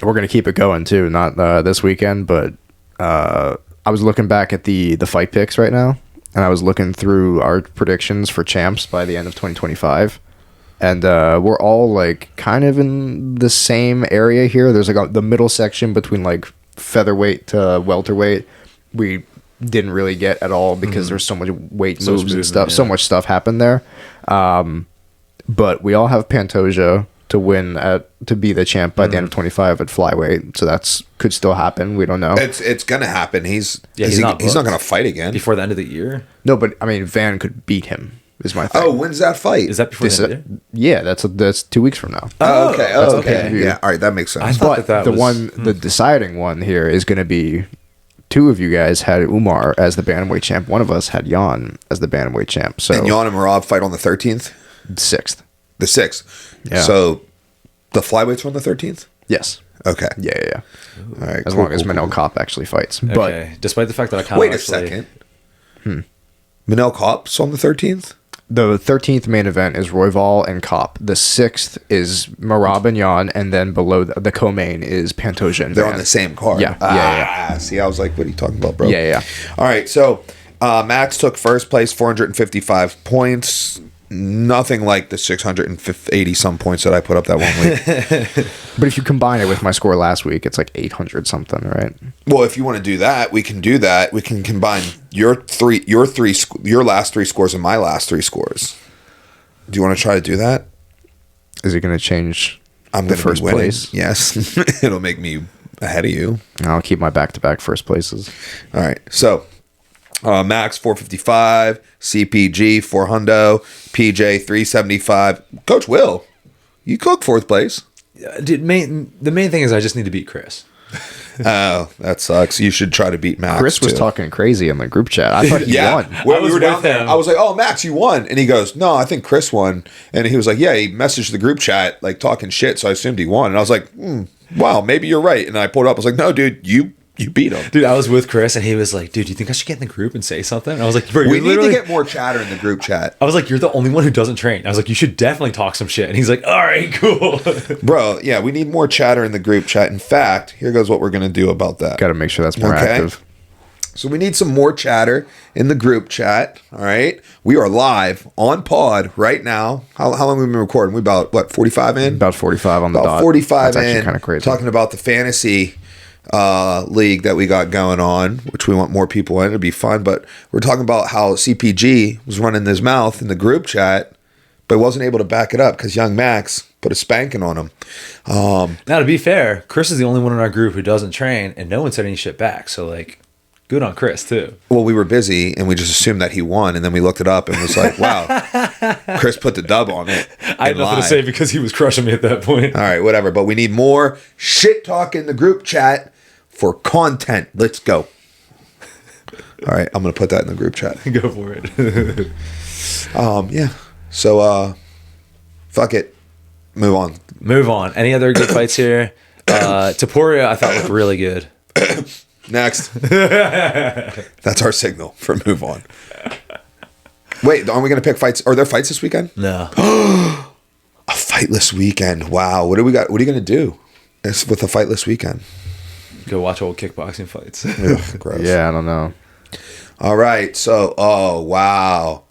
We're gonna keep it going too. Not this weekend, but I was looking back at the fight picks right now, and I was looking through our predictions for champs by the end of 2025. And we're all like kind of in the same area here. There's like the middle section between like featherweight to welterweight. We didn't really get at all because there's so much weight moves and stuff. Yeah. So much stuff happened there. But we all have Pantoja to be the champ by the end of 25 at flyweight. So that's could still happen. We don't know. It's gonna happen. He's not gonna fight again before the end of the year. No, but I mean Van could beat him. Is my thing. Oh, when's that fight? Is that before the end of the year? Yeah, that's 2 weeks from now. Oh, okay. Okay. Yeah. All right, that makes sense. I thought the deciding one here is going to be two of you guys had Umar as the bantamweight champ. One of us had Jan as the bantamweight champ. So and Jan and Marab fight on the 13th? 6th. The 6th. Yeah. So the flyweights are on the 13th? Yes. Okay. Yeah. All right. As long as Manel Kopp actually fights. Okay. But despite the fact that I kind of wait a second. Manel Kopp's on the 13th? The 13th main event is Royval and Kopp. The 6th is Marab and Jan, and then below the co-main is Pantoja and They're Van. on the same card. Yeah. See, I was like, what are you talking about, bro? Yeah. All right, so Max took first place, 455 points. Nothing like the 680 some points that I put up that 1 week. But if you combine it with my score last week, it's like 800 something, right? Well, if you want to do that, we can do that. We can combine your last 3 scores and my last 3 scores. Do you want to try to do that? Is it going to change? I'm going to first place. Yes, it'll make me ahead of you. I'll keep my back-to-back first places. All right, so. Max 455, CPG 400, PJ 375. Coach Will, you cook 4th place. Dude, the main thing is I just need to beat Chris. Oh, that sucks. You should try to beat Max. Chris was talking crazy in the group chat. I thought he won. When we were down there, I was like, "Oh, Max, you won," and he goes, "No, I think Chris won." And he was like, "Yeah." He messaged the group chat like talking shit, so I assumed he won. And I was like, "Wow, maybe you're right." And I pulled up. I was like, "No, dude, you beat him." Dude, I was with Chris and he was like, "Dude, do you think I should get in the group and say something?" And I was like, we need to get more chatter in the group chat. I was like, "You're the only one who doesn't train." I was like, "You should definitely talk some shit." And he's like, "All right, cool." Bro, yeah, we need more chatter in the group chat. In fact, here goes what we're going to do about that. Got to make sure that's more active. So we need some more chatter in the group chat. All right. We are live on pod right now. How long have we been recording? We about, 45 in? About 45 on the dot. 45 That's actually in. kind of crazy. Talking about the fantasy league that we got going on, which we want more people in. It'd be fun. But we're talking about how CPG was running his mouth in the group chat, but wasn't able to back it up because young Max put a spanking on him. Now, to be fair, Chris is the only one in our group who doesn't train, and no one said any shit back. So, like, good on Chris, too. Well, we were busy, and we just assumed that he won, and then we looked it up and was like, wow, Chris put the dub on it. I had nothing to say because he was crushing me at that point. All right, whatever. But we need more shit talk in the group chat for content. Let's go. All right, I'm going to put that in the group chat. Go for it. Yeah. So, fuck it. Move on. Any other good fights here? Taporia, I thought looked really good. Next. That's our signal for move on. Wait, aren't we going to pick fights? Are there fights this weekend? No. A fightless weekend. Wow. What do we got? What are you going to do with a fightless weekend? Go watch old kickboxing fights. Ugh, gross. Yeah, I don't know. All right. So, oh, wow.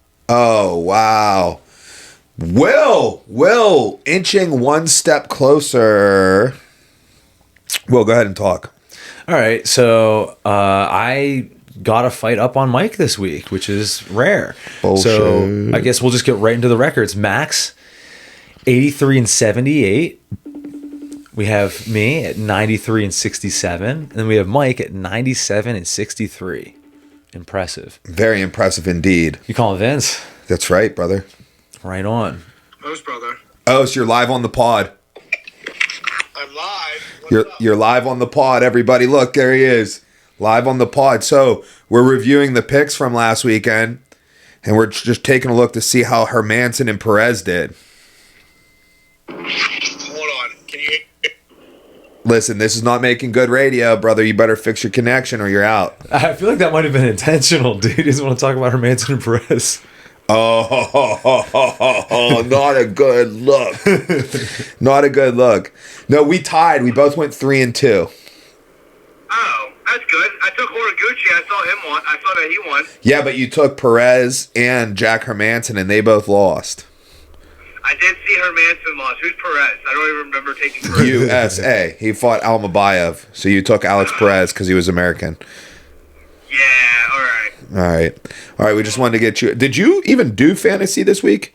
Will inching one step closer. Will, go ahead and talk. All right, so I got a fight up on Mike this week, which is rare. Bullshit. So I guess we'll just get right into the records. Max, 83 and 78. We have me at 93 and 67. And then we have Mike at 97 and 63. Impressive. Very impressive indeed. You call him Vince? That's right, brother. Right on. Most brother. Oh, so you're live on the pod. I'm live. You're live on the pod, everybody. Look, there he is. Live on the pod. So we're reviewing the picks from last weekend, and we're just taking a look to see how Hermanson and Perez did. Hold on. Can you? Listen, this is not making good radio, brother. You better fix your connection or you're out. I feel like that might have been intentional, dude. He doesn't want to talk about Hermanson and Perez. Oh, not a good look. Not a good look. No, we tied. We both went 3-2. Oh, that's good. I took Horiguchi. I saw him won. I saw that he won. Yeah, but you took Perez and Jack Hermanson, and they both lost. I did see Hermanson lost. Who's Perez? I don't even remember taking Perez. USA. He fought Almabayev. So you took Alex Perez because he was American. Yeah, all right. All right. We just wanted to get you. Did you even do fantasy this week?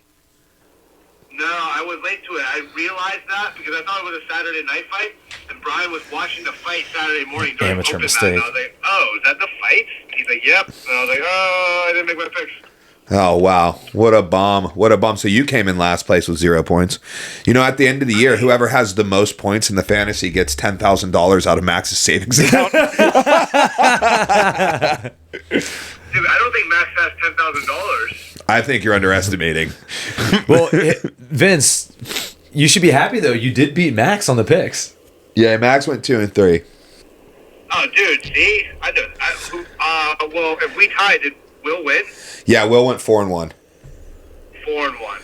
No, I was late to it. I realized that because I thought it was a Saturday night fight, and Brian was watching the fight Saturday morning during Amateur open mistake. night. And I was like, oh, is that the fight? He's like, yep. And I was like, oh, I didn't make my picks. Oh, wow. What a bomb. So you came in last place with 0 points. You know, at the end of the year, whoever has the most points in the fantasy gets $10,000 out of Max's savings account. Dude, I don't think Max has $10,000. I think you're underestimating. Well, Vince, you should be happy, though. You did beat Max on the picks. Yeah, Max went 2 and 3. Oh, dude, see? Well, if we tied, did Will win? Yeah, Will went 4 and 1. 4 and 1.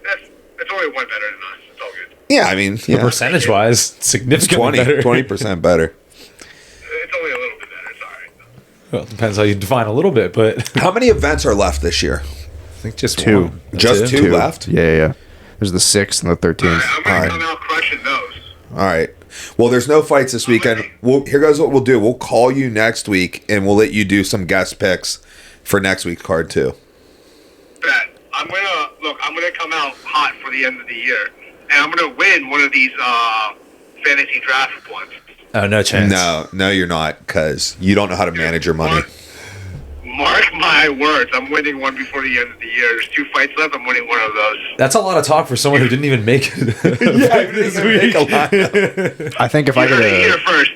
That's only one better than us. It's all good. Yeah, I mean, yeah. Percentage-wise, significantly better. 20% better. It's only a little bit better. It's all right. Well, it depends how you define a little bit, but How many events are left this year? I think just 2. one. Just two left? Yeah. There's the 6th and the 13th. I'm going to come out crushing those. All right. Well, there's no fights this weekend. Here goes what we'll do. We'll call you next week, and we'll let you do some guest picks for next week's card, too. Bet. I'm gonna come out hot for the end of the year, and I'm gonna win one of these fantasy draft ones. Oh, no chance. No, you're not, because you don't know how to manage your money. Mark my words. I'm winning one before the end of the year. There's 2 fights left. I'm winning one of those. That's a lot of talk for someone who didn't even make it. This week. I think if You heard it here first.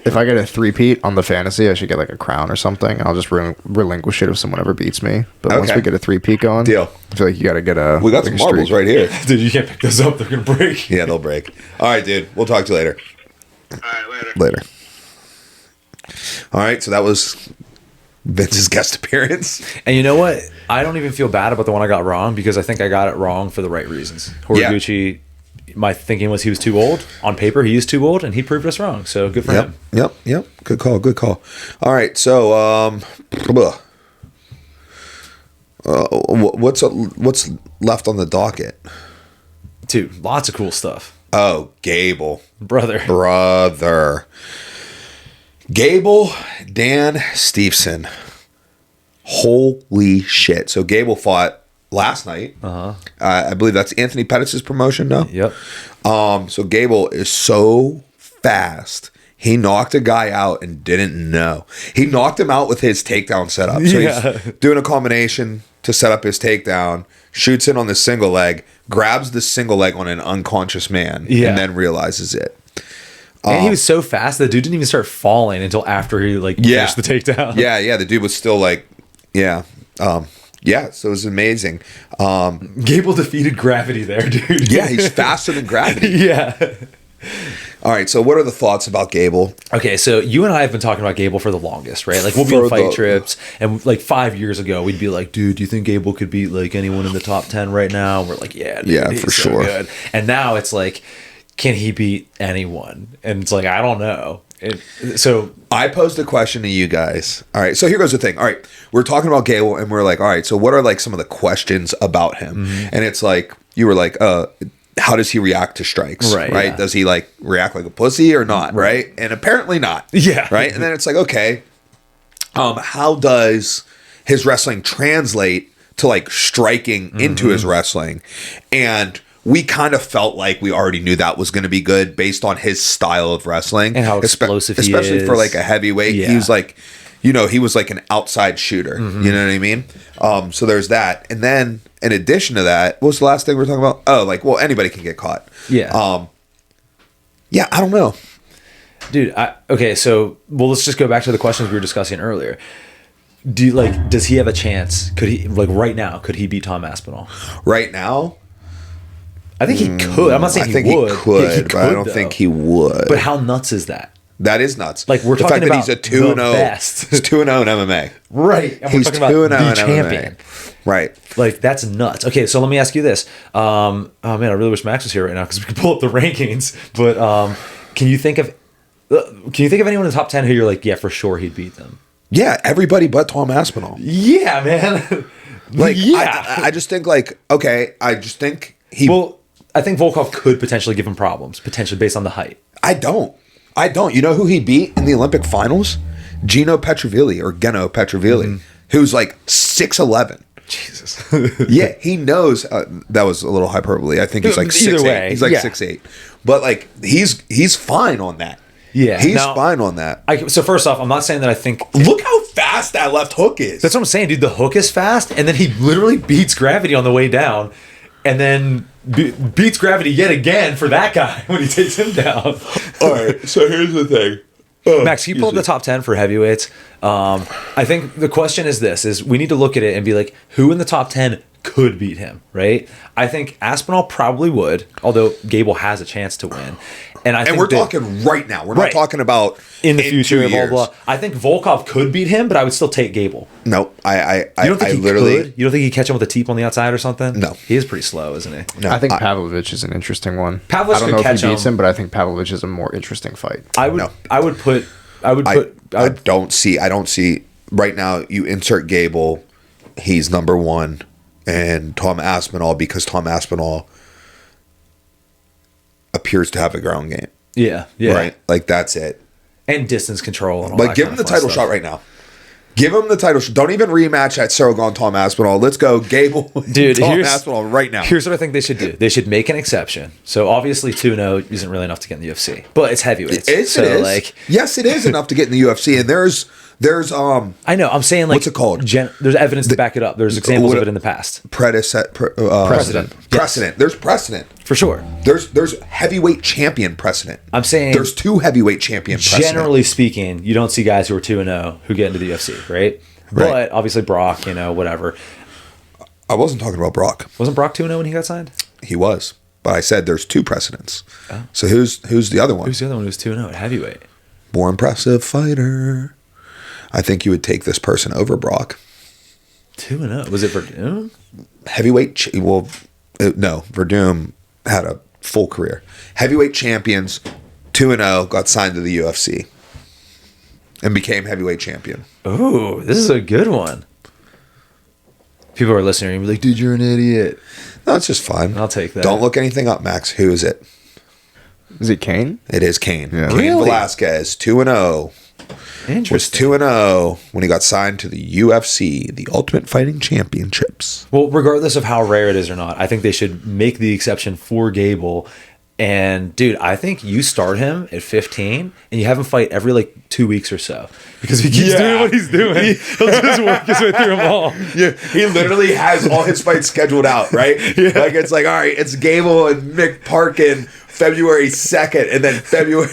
If I get a three-peat on the fantasy, I should get like a crown or something. I'll just relinquish it if someone ever beats me. But once Okay. we get a three-peat going, Deal. I feel like you got to get a. We got like some a marbles streak. right here. Dude, you can't pick those up. They're going to break. Yeah, they'll break. All right, dude. We'll talk to you later. All right, later. Later. All right, so that was Vince's guest appearance. And you know what? I don't even feel bad about the one I got wrong because I think I got it wrong for the right reasons. Horiguchi, my thinking was he was too old. On paper, he is too old, and he proved us wrong. So good for him. Yep. Good call. All right, so what's left on the docket? Dude, lots of cool stuff. Oh, Gable. Brother. Gable Dan Steveson. Holy shit. So Gable fought last night. I believe that's Anthony Pettis' promotion, no? Yep. So Gable is so fast. He knocked a guy out and didn't know. He knocked him out with his takedown setup. So he's doing a combination to set up his takedown, shoots in on the single leg, grabs the single leg on an unconscious man, and then realizes it. And he was so fast, the dude didn't even start falling until after he finished the takedown. Yeah, the dude was still so it was amazing. Gable defeated gravity there, dude. Yeah, he's faster than gravity. Yeah. All right, so what are the thoughts about Gable? Okay, so you and I have been talking about Gable for the longest, right? Like, we'll be on fight trips, and like 5 years ago, we'd be like, dude, do you think Gable could beat like anyone in the top 10 right now? And we're like, yeah, dude, for sure. Good. And now it's like, can he beat anyone? And it's like, I don't know. So I posed a question to you guys. All right, so here goes the thing. All right, we're talking about Gable, and we're like, all right, so what are like some of the questions about him? And it's like, you were like, how does he react to strikes? Right? Yeah. Does he like react like a pussy or not? Right? And apparently not. Yeah. Right? And then it's like, okay, how does his wrestling translate to like striking into his wrestling? And we kind of felt like we already knew that was going to be good based on his style of wrestling and how explosive he is, especially for like a heavyweight. He was like, he was like an outside shooter. You know what I mean? So there's that. And then in addition to that, what was the last thing we were talking about? Oh, like, well, anybody can get caught. Yeah. I don't know. Dude, so let's just go back to the questions we were discussing earlier. Does he have a chance? Could he, like, right now, could he beat Tom Aspinall? Right now? I think he could. I'm not saying he would. He could, but I don't think he would. But how nuts is that? That is nuts. Like, we're talking about he's a 2-0. Best. He's 2-0 in MMA. Right. And he's 2-0 in the champion. MMA. Right. Like, that's nuts. Okay, so let me ask you this. Oh man, I really wish Max was here right now because we could pull up the rankings. But can you think of anyone in the top 10 who you're like, yeah, for sure he'd beat them? Yeah, everybody but Tom Aspinall. Yeah, man. Like, yeah. I just think like, okay, I just think he. Well, I think Volkov could potentially give him problems, potentially based on the height. I don't. You know who he beat in the Olympic finals? Geno Petrovilli, who's like 6'11". Jesus. Yeah, he knows. That was a little hyperbole. I think he's like 6'8". He's like 6'8". But like he's fine on that. Yeah, he's fine on that. So first off, I'm not saying that I think. Look how fast that left hook is. That's what I'm saying, dude. The hook is fast, and then he literally beats gravity on the way down, and then beats gravity yet again for that guy when he takes him down. All right, so here's the thing. Max, can you pull up the top 10 for heavyweights? I think the question is this, is we need to look at it and be like, who in the top 10 could beat him, right? I think Aspinall probably would, although Gable has a chance to win. And we're talking right now. We're not talking about in the future, blah, blah, blah. I think Volkov could beat him, but I would still take Gable. No, You don't think he could? You don't think he'd catch him with a teep on the outside or something? No. He is pretty slow, isn't he? No, I think Pavlovich is an interesting one. Pavlovich I don't could know if catch he beats him, but I think Pavlovich is a more interesting fight. I don't see right now. You insert Gable, he's number one, and Tom Aspinall, because Tom Aspinall appears to have a ground game. Yeah. Right, like that's it. And distance control. And all but give him the title shot right now. Give him the title shot. Don't even rematch at Saragon Tom Aspinall. Let's go Gable, dude. Tom Aspinall right now. Here's what I think they should do. They should make an exception. So obviously 2-0 isn't really enough to get in the UFC, but it's heavyweights. It is. Like, yes, it is enough to get in the UFC, and there's I know. I'm saying, like, what's it called? There's evidence to back it up. There's examples of it in the past. Precedent. Yes. There's precedent for sure. There's heavyweight champion precedent. I'm saying there's 2 heavyweight champion precedent. Generally speaking, you don't see guys who are 2-0 who get into the UFC, right? But obviously Brock, whatever. I wasn't talking about Brock. Wasn't Brock 2-0 when he got signed? He was, but I said there's 2 precedents. Oh. So who's the other one? Who's the other one who's 2-0 at heavyweight? More impressive fighter. I think you would take this person over Brock. 2-0. Was it Verdum? Heavyweight. No, Verdum had a full career. Heavyweight champions, 2-0, got signed to the UFC. And became heavyweight champion. Ooh, this is a good one. People are listening and be like, dude, you're an idiot. No, it's just fun. I'll take that. Don't look anything up, Max. Who is it? Is it Kane? It is Kane. Yeah. Kane Really? Velasquez, 2-0. Was Interesting. 2-0 when he got signed to the UFC, the Ultimate Fighting Championships. Well, regardless of how rare it is or not, I think they should make the exception for Gable. And dude, I think you start him at 15 and you have him fight every like 2 weeks or so. Because if he keeps doing what he's doing, he'll just work his way through them all. Yeah, he literally has all his fights scheduled out, right? Like it's like, all right, it's Gable and Mick Parkin February 2nd, and then February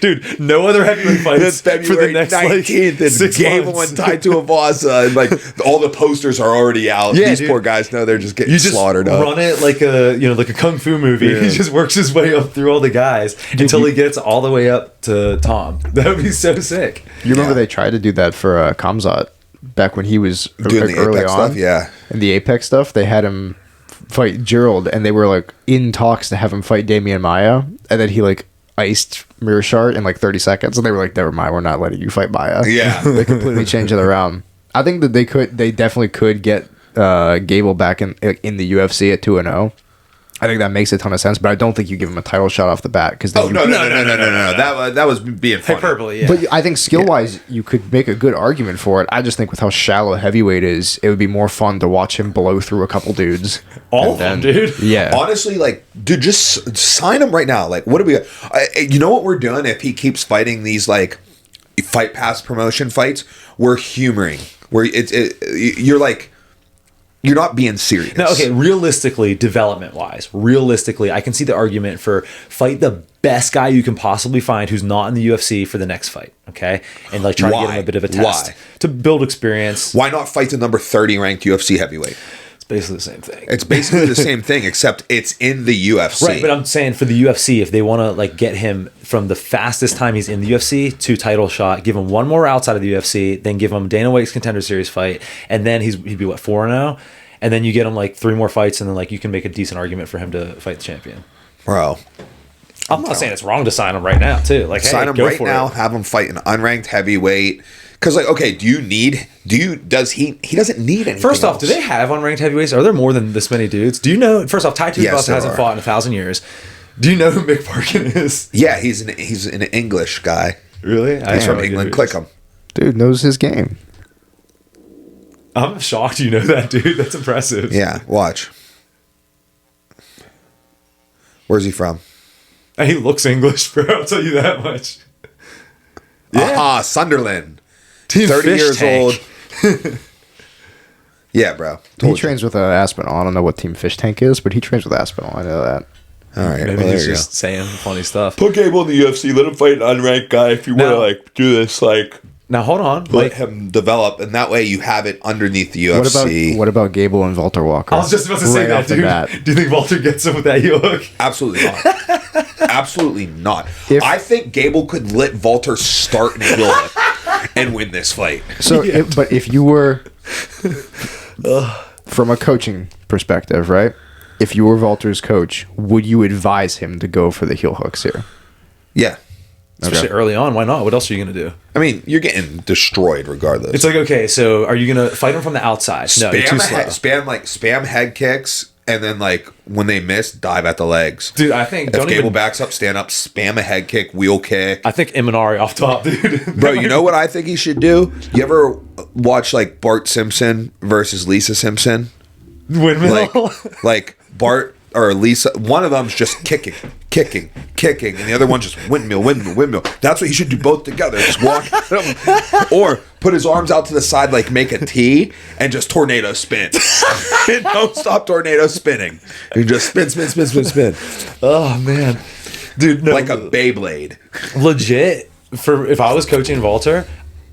Dude, no other heavyweight fights February for the next 19th. like, It's 6 Gable months. and Tai Tuivasa, and like all the posters are already out. Yeah, These dude. poor guys know they're just getting You just slaughtered up. run it like a kung fu movie. He just works his way up through all the guys until he gets all the way up to Tom. That would be so sick. You remember they tried to do that for Kamzat back when he was Doing the early Apex on. stuff, yeah. And the Apex stuff, they had him fight Gerald, and they were like in talks to have him fight Damian Maya, and then he like iced Mearshart in like 30 seconds, and they were like, never mind, we're not letting you fight Maya. Yeah. They completely changed it around. I think that they definitely could get Gable back in the UFC at 2-0. I think that makes a ton of sense, but I don't think you give him a title shot off the bat because Oh no! That was being funny. Hyperbole, yeah. But I think skill wise, you could make a good argument for it. I just think with how shallow heavyweight is, it would be more fun to watch him blow through a couple dudes. All of them, dude. Yeah. Honestly, like, dude, just sign him right now. Like, what do we? You know what we're doing if he keeps fighting these like fight pass promotion fights? We're humoring. You're like. You're not being serious. No, okay, development-wise, I can see the argument for fight the best guy you can possibly find who's not in the UFC for the next fight, okay? And like try to give him a bit of a test. Why? To build experience. Why not fight the number 30 ranked UFC heavyweight? It's basically the same thing. It's basically the same thing, except it's in the UFC. Right, but I'm saying for the UFC, if they want to like get him from the fastest time he's in the UFC to title shot, give him one more outside of the UFC, then give him Dana White's Contender Series fight, and then he'd be what 4-0, and then you get him like 3 more fights, and then like you can make a decent argument for him to fight the champion. Bro. I'm not saying it's wrong to sign him right now too. Like, Sign hey, him go right for now, it. have him fight an unranked heavyweight. Because, like, okay, he doesn't need anything First off, else. do they have unranked heavyweights? Are there more than this many dudes? Do you know? First off, Tai Tuivasa Yes, there hasn't are. fought in 1,000 years. Do you know who Mick Parkin is? Yeah, he's an English guy. Really? He's from England. Click him. Dude knows his game. I'm shocked you know that, dude. That's impressive. Yeah, watch. Where's he from? He looks English, bro. I'll tell you that much. Aha, Sunderland. Team 30 Fish years Tank. old. Yeah, bro. He Told you. trains with Aspinall. I don't know what Team Fish Tank is, but he trains with Aspinall. I know that. All right, Maybe well, there he's you just saying funny stuff. go. Put Gable in the UFC. Let him fight an unranked guy if you No. want to do this. Now hold on. Let him develop, and that way you have it underneath the What UFC. about Gable and Walter Walker? I was just about to say Right that, off the dude. bat. Do you think Walter gets him with that heel hook? Absolutely not. Absolutely not. If- I think Gable could let Walter start and kill him and win this fight. So, but if you were, from a coaching perspective, right? If you were Walter's coach, would you advise him to go for the heel hooks here? Yeah. Especially early on. Why not? What else are you going to do? I mean, you're getting destroyed regardless. It's like, okay, so are you going to fight him from the outside? No, you're too slow. Spam head kicks, and then like when they miss, dive at the legs. Dude, I think If Gable backs up, stand up, spam a head kick, wheel kick. I think Imanari off top, dude. Bro, you know what I think he should do? You ever watch like Bart Simpson versus Lisa Simpson? Windmill. Like Bart or Lisa, one of them's just kicking, and the other one's just windmill. That's what he should do both together. Just walk, or put his arms out to the side like make a T and just tornado spin. Don't stop tornado spinning. You just spin. Oh man, dude, no, Like a Beyblade. legit. For if I was coaching Walter,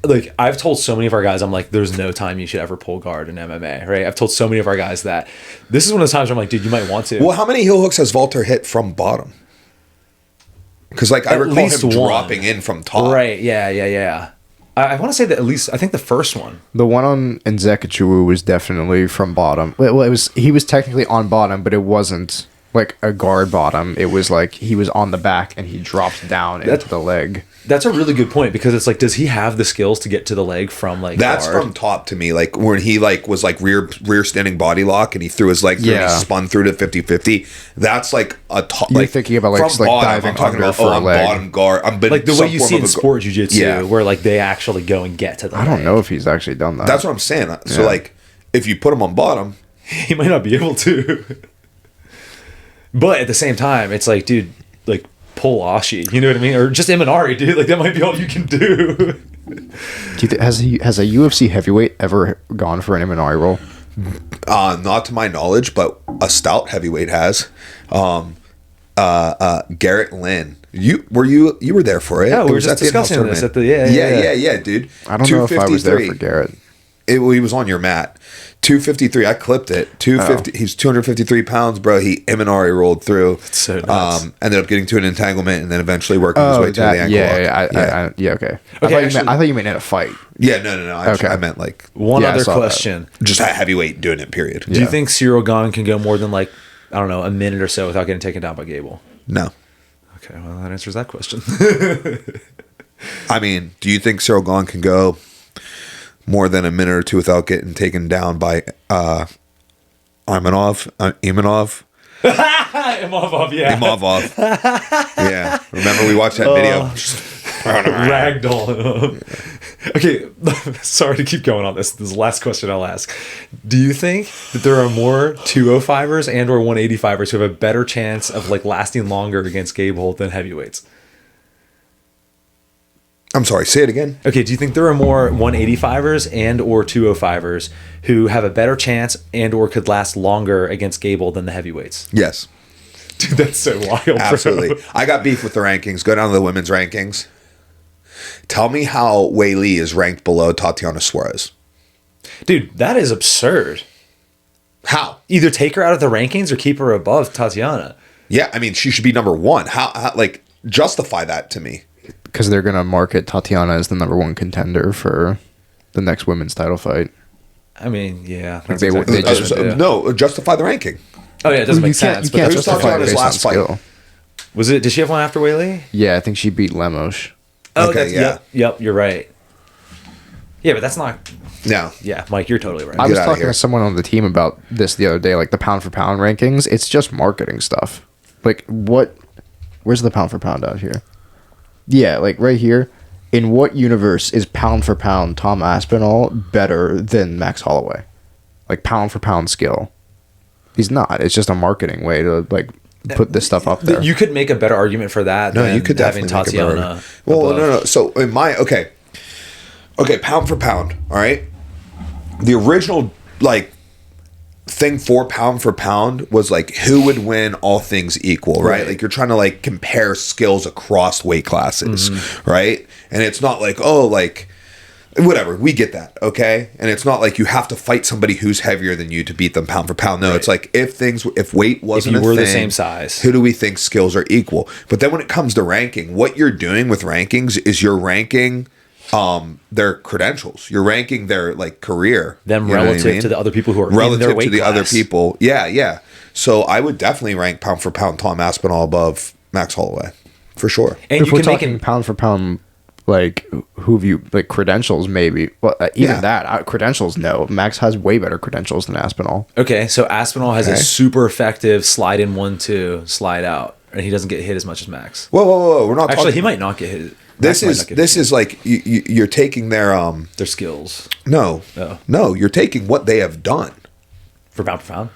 like I've told so many of our guys, I'm like, there's no time you should ever pull guard in MMA, right? I've told so many of our guys that. This is one of the times where I'm like, dude, you might want to. Well, how many heel hooks has Walter hit from bottom? Because like I At recall least him one. dropping in from top. Right? Yeah. I want to say that at least I think the first one. The one on Nzekachu was definitely from bottom. Well, he was technically on bottom, but it wasn't like a guard bottom. It was like he was on the back and he dropped down into the leg. That's a really good point, because it's like, does he have the skills to get to the leg from like that's guard? from top to me, like when he like was like rear standing body lock and he threw his leg through and he spun through to 50-50. That's like a top. You're like thinking about like, from just, like bottom, diving I'm talking under about for a I'm leg. bottom guard. I'm like the way you see in sport jiu-jitsu, Yeah. where like they actually go and get to the I leg. don't know if he's actually done that. That's what I'm saying. So like if you put him on bottom, He might not be able to. But at the same time, it's like, dude, like pull Ashi, you know what I mean? Or just Imanari, dude. Like that might be all you can do. Has a UFC heavyweight ever gone for an Imanari roll? not to my knowledge, but a stout heavyweight has. Garrett Lynn. You were there for it. Yeah, we It were was just at the in-house discussing this tournament. at the yeah, dude. I don't know if I was there for Garrett. He was on your mat. 253. I clipped it. 250. He's 253 pounds, bro. He Imanari rolled through. That's so nuts. Ended up getting to an entanglement and then eventually working his way to the ankle lock. Okay. Okay, I thought you meant in a fight. Yeah, no. I meant like One Yeah, I other saw that. question. just a heavyweight doing it. Period. Do you think Cyril Gahn can go more than like, I don't know, a minute or so without getting taken down by Gable? No. Okay, well, that answers that question. I mean, do you think Cyril Gahn can go more than a minute or two without getting taken down by Imanov? Imavov, yeah. Imavov. Yeah. Remember we watched that video? Ragdoll. Okay, sorry to keep going on this. This is the last question I'll ask. Do you think that there are more 205ers and or 185ers who have a better chance of like lasting longer against Gable than heavyweights? I'm sorry, say it again. Okay, do you think there are more 185ers and or 205ers who have a better chance and or could last longer against Gable than the heavyweights? Yes. Dude, that's so wild, bro. Absolutely. I got beef with the rankings. Go down to the women's rankings. Tell me how Wei Li is ranked below Tatiana Suarez. Dude, that is absurd. How? Either take her out of the rankings or keep her above Tatiana. Yeah, I mean, she should be number one. How like, justify that to me. Because they're going to market Tatiana as the number one contender for the next women's title fight. I mean, yeah. That's They exactly what just- they should do. No, justify the ranking. Oh, yeah, it doesn't You make can't- sense. you But can't who's justify Tatiana's it based on last fight? skill. was it? Did she have one after Whaley? Yeah, I think she beat Lemos. Oh, Okay, yeah. Yep, you're right. Yeah, but that's not. No. Yeah, Mike, you're totally right. I was outta talking here. to someone on the team about this the other day, like the pound for pound rankings. It's just marketing stuff. Like where's the pound for pound out here? Yeah, like right here. In what universe is pound for pound Tom Aspinall better than Max Holloway? Like pound for pound skill. He's not. It's just a marketing way to like put this stuff up there. You could make a better argument for that. No, than you could having definitely make a better Tatiana. argument. Well, above. no. So in my okay, pound for pound. All right. The original like thing for pound was like who would win all things equal, right? Like you're trying to like compare skills across weight classes, right? And it's not like like whatever, we get that, okay? And it's not like you have to fight somebody who's heavier than you to beat them pound for pound. No, it's like if weight wasn't If you were a thing, the same size, who do we think skills are equal? But then when it comes to ranking, what you're doing with rankings is you're ranking their credentials. You're ranking their like career. them You know what I relative mean? to the other people who are Relative in their weight to the class. other people. Yeah. So I would definitely rank pound for pound Tom Aspinall above Max Holloway. For sure. And if you we're can make talking it. pound for pound, like who have you like credentials maybe? Well, even Yeah. that credentials. No, Max has way better credentials than Aspinall. Okay, so Aspinall has a Okay. super effective slide in 1-2, slide out, and he doesn't get hit as much as Max. Whoa. We're not Actually, talking. he might not get hit. This Max might is not get this hit. is like you're taking their Their skills no. Oh. No, you're taking what they have done. for pound.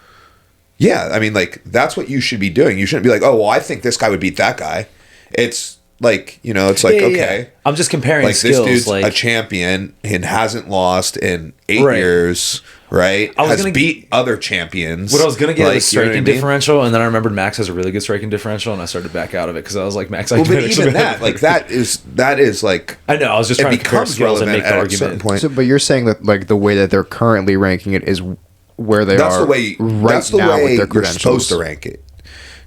Yeah, I mean, like, that's what you should be doing. You shouldn't be like, oh, well, I think this guy would beat that guy. It's like, it's like, Yeah, okay. yeah. I'm just comparing Like, skills. this dude's like a champion and hasn't lost in 8 Right. years, right? I was Has gonna- beat other champions. what I was gonna get like, was you know what I striking mean? differential, and then I remembered Max has a really good striking differential, and I started to back out of it because I was like, Max, I Well, can but actually even have- that, like, that is like, I know. I was just it trying to compare becomes skills and relevant make the at a certain argument. point. So, but you're saying that like the way that they're currently ranking it is where they That's are the way. right That's the now way with their you're credentials. supposed to rank it.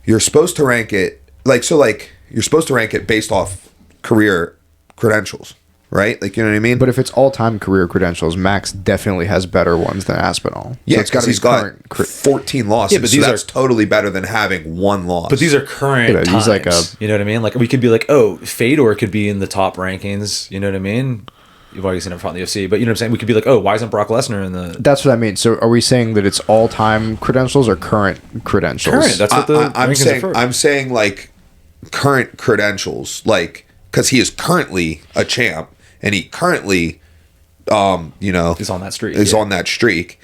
You're supposed to rank it like so. Like you're supposed to rank it based off career credentials. right? Like, you know what I mean? But if it's all-time career credentials, Max definitely has better ones than Aspinall. Yeah, so it's because he's got 14 losses. Yeah, but these that's are totally better than having one loss. But these are current Yeah, times. he's like you know what I mean? Like, we could be like, oh, Fedor could be in the top rankings. You know what I mean? You've already seen him fought in the UFC, but you know what I'm saying? We could be like, oh, why isn't Brock Lesnar in the... That's what I mean. So are we saying that it's all-time credentials or current credentials? Current. That's what the rankings are for. I'm saying like current credentials, like because he is currently a champ and he currently, Is on that streak. on that streak,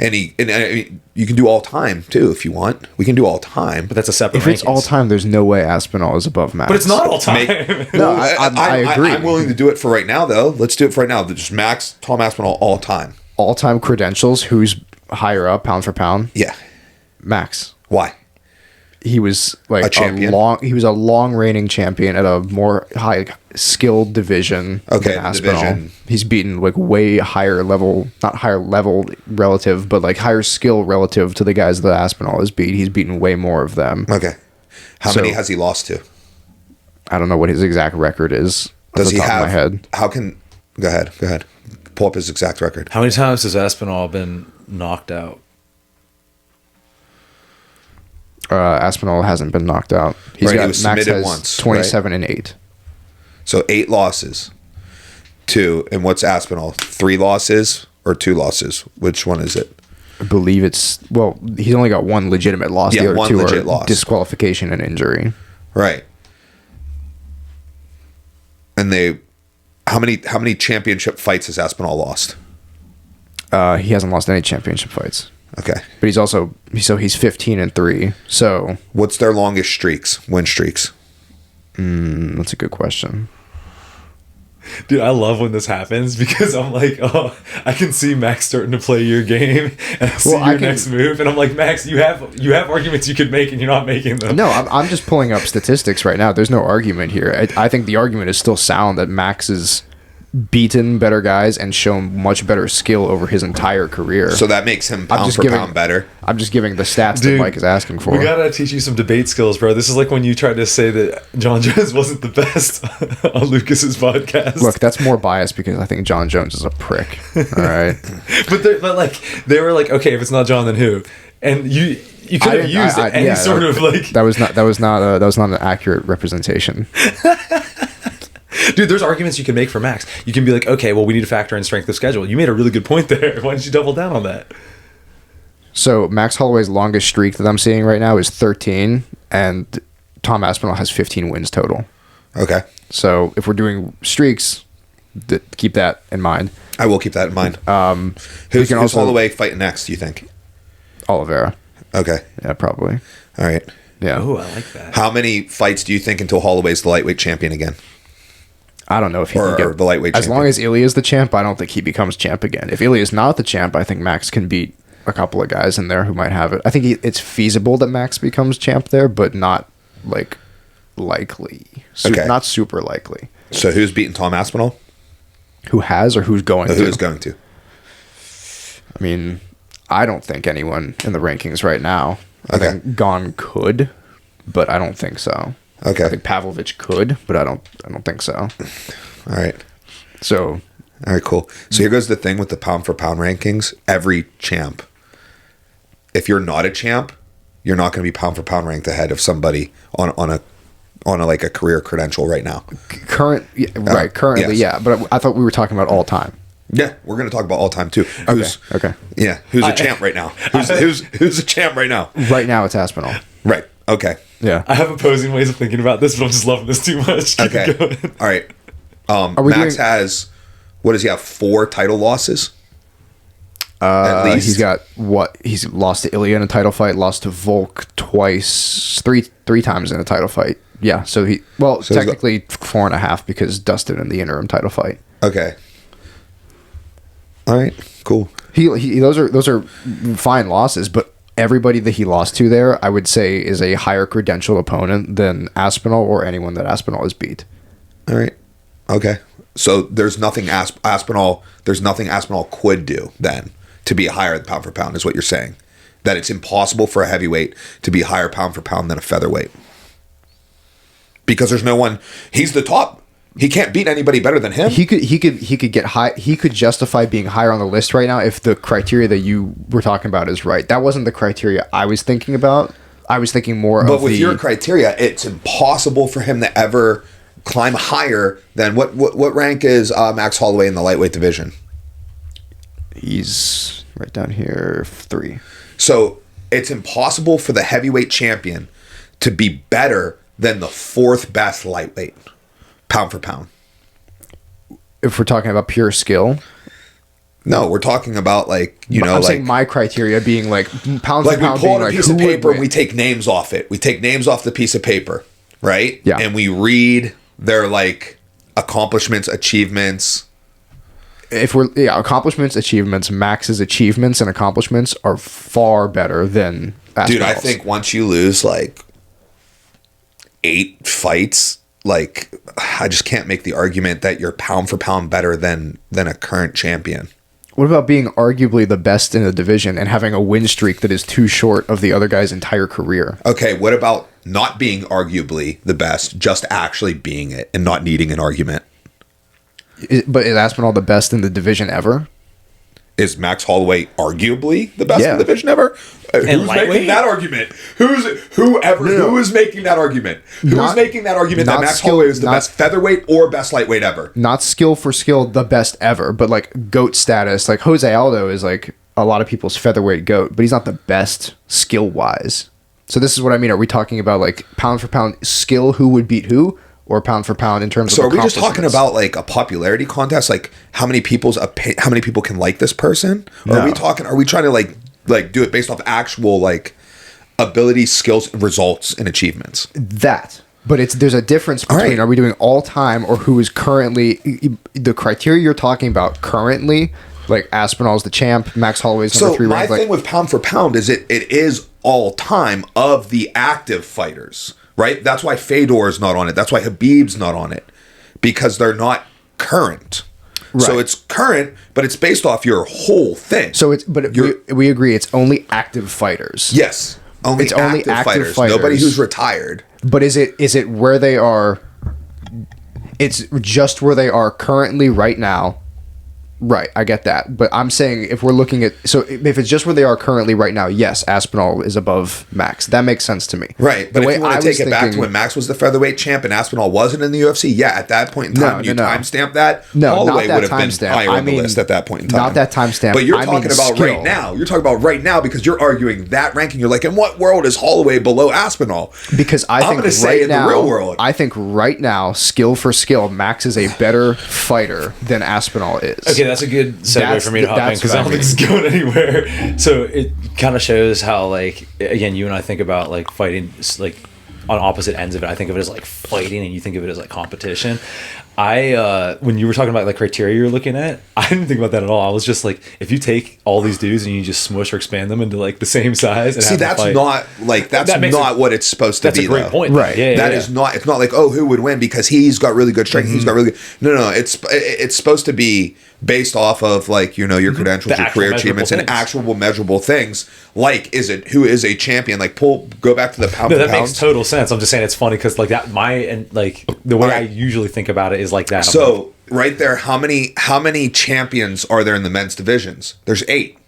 and I mean, you can do all time too if you want. We can do all time, But that's a separate If it's rankings. all time, there's no way Aspinall is above Max. But it's not all time. No, I agree. I'm willing to do it for right now, though. Let's do it for right now. Just Tom Aspinall all time. All-time credentials, who's higher up, pound for pound? Yeah. Max. Why? He was like A champion? He was a long reigning champion at a more high skilled division. Okay, than Aspinall. division. He's beaten like way higher level, not higher level relative, but like higher skill relative to the guys that Aspinall has beat. He's beaten way more of them. Okay. How So- many has he lost to? I don't know what his exact record is. off Does the he top of have? my head? How can? Go ahead. Pull up his exact record. How many times has Aspinall been knocked out? Aspinall hasn't been knocked out. Right, he was Max submitted has once, 27 and 8. So 8 losses. 2. And what's Aspinall? 3 losses or 2 losses? Which one is it? I believe it's he's only got one legitimate loss. Yeah, The other one two legit are loss. disqualification and injury. Right. And how many championship fights has Aspinall lost? He hasn't lost any championship fights. Okay. But he's 15 and 3. So What's their longest streaks? Win streaks? that's a good question. Dude, I love when this happens because I'm like, oh, I can see Max starting to play your game and I see your next move, and I'm like, Max, you have arguments you could make and you're not making them. No, I'm just pulling up statistics right now. There's no argument here. I think the argument is still sound that Max is beaten better guys and shown much better skill over his entire career. So that makes him pound for pound better. I'm just giving the stats Dude, that Mike is asking for. We gotta teach you some debate skills, bro. This is like when you tried to say that John Jones wasn't the best on Lucas's podcast. Look, that's more biased because I think John Jones is a prick. All right. but like they were like, okay, if it's not John, then who? And you could have used any sort of like that was not an accurate representation. Dude, there's arguments you can make for Max. You can be like, okay, well, we need to factor in strength of schedule. You made a really good point there. Why don't you double down on that? So Max Holloway's longest streak that I'm seeing right now is 13, and Tom Aspinall has 15 wins total. Okay. So if we're doing streaks, keep that in mind. I will keep that in mind. Who's Holloway fighting next, do you think? Oliveira. Okay. Yeah, probably. All right. Yeah. Oh, I like that. How many fights do you think until Holloway's the lightweight champion again? I don't know if he Or can get the lightweight as champion. long as Ilya's the champ. I don't think he becomes champ again. If Ilya's not the champ, I think Max can beat a couple of guys in there who might have it. I think it's feasible that Max becomes champ there, but not like likely. Okay. Not super likely. So who's beating Tom Aspinall? Who has or who's going to? Who's going to? I mean, I don't think anyone in the rankings right now. I Okay. think Gon could, but I don't think so. Okay. I think Pavlovich could, but I don't think so. All right. So All right, cool. So here goes the thing with the pound for pound rankings. Every champ, if you're not a champ, you're not going to be pound for pound ranked ahead of somebody on a like a career credential right now. currently, yes. yeah. But I thought we were talking about all time. Yeah, we're going to talk about all time too. Okay. Yeah, who's a champ right now? Who's a champ right now? Right now it's Aspinall. Right. Okay. Yeah. I have opposing ways of thinking about this, but I'm just loving this too much. Keep Okay. it going. All right. we Max doing- has, what does he have? 4 title losses. At least He's got what? He's lost to Ilya in a title fight, lost to Volk twice, three times in a title fight. Yeah, so he's technically 4.5 because Dustin in the interim title fight. Okay. All right. Cool. He those are fine losses, but everybody that he lost to there, I would say, is a higher credentialed opponent than Aspinall or anyone that Aspinall has beat. All right. Okay. So there's nothing Aspinall could do then to be higher than pound for pound, is what you're saying. That it's impossible for a heavyweight to be higher pound for pound than a featherweight. Because there's no one, he's the top He can't beat anybody better than him. He could get high. He could justify being higher on the list right now if the criteria that you were talking about is right. That wasn't the criteria I was thinking about. I was thinking more but of with your criteria, it's impossible for him to ever climb higher than what rank is Max Holloway in the lightweight division? He's right down here, 3. So it's impossible for the heavyweight champion to be better than the 4th best lightweight, pound for pound. If we're talking about pure skill. No, we're talking about I'm saying my criteria being like pound for pound. We pull out a piece of paper and we take names off it. We take names off the piece of paper, right? Yeah. And we read their accomplishments, achievements. If accomplishments, achievements, Max's achievements and accomplishments are far better than Aspinall's. Dude, I think once you lose 8 fights, I just can't make the argument that you're pound for pound better than a current champion. What about being arguably the best in the division and having a win streak that is too short of the other guy's entire career? Okay, what about not being arguably the best, just actually being it and not needing an argument? But is Aspinall the best in the division ever? Is Max Holloway arguably the best in the division ever? Who's making that argument? Who is making that argument? Who's making that argument that Max Holloway is the best featherweight or best lightweight ever? Not skill for skill, the best ever, but GOAT status. Jose Aldo is a lot of people's featherweight GOAT, but he's not the best skill wise. So this is what I mean. Are we talking about pound for pound skill? Who would beat who? Or pound for pound in terms of are we just talking about a popularity contest? How many people can like this person? Or No. are we trying to do it based off actual ability, skills, results, and achievements? That. But there's a difference between are we doing all time or who is currently the criteria you're talking about currently, Aspinall's the champ, Max Holloway's number 3 ranked. My thing with pound for pound is it is all time of the active fighters. Right? That's why Fedor is not on it. That's why Khabib's not on it. Because they're not current. Right. So it's current, but it's based off your whole thing. So we agree it's only active fighters. Yes. Only active fighters. Nobody who's retired. But is it where they are? It's just where they are currently right now. Right, I get that. But I'm saying if we're looking at... So if it's just where they are currently right now, yes, Aspinall is above Max. That makes sense to me. Right, but if you want to take it back to when Max was the featherweight champ and Aspinall wasn't in the UFC, yeah, at that point in time, timestamp that, Holloway would have been higher on the list at that point in time. Not that timestamp. But you're talking about skill. Right now. You're talking about right now because you're arguing that ranking. You're in what world is Holloway below Aspinall? Because I'm going to say in the real world. I think right now, skill for skill, Max is a better fighter than Aspinall is. Okay, that's a good segue for me to hop in because I don't think it's going anywhere. So it kind of shows how again, you and I think about fighting on opposite ends of it. I think of it as fighting and you think of it as competition. When you were talking about criteria you're looking at, I didn't think about that at all. I was just if you take all these dudes and you just smush or expand them into the same size and have that's fight, not what it's supposed to be. That's a great point, right? That is not. It's not who would win because he's got really good strength. Mm-hmm. He's got really good. No. It's supposed to be based off of your credentials, your career achievements, and actual measurable things. Who is a champion? Go back to the pound. No, that makes total sense. I'm just saying it's funny because the way I usually think about it is that. So right there, how many champions are there in the men's divisions? There's 8.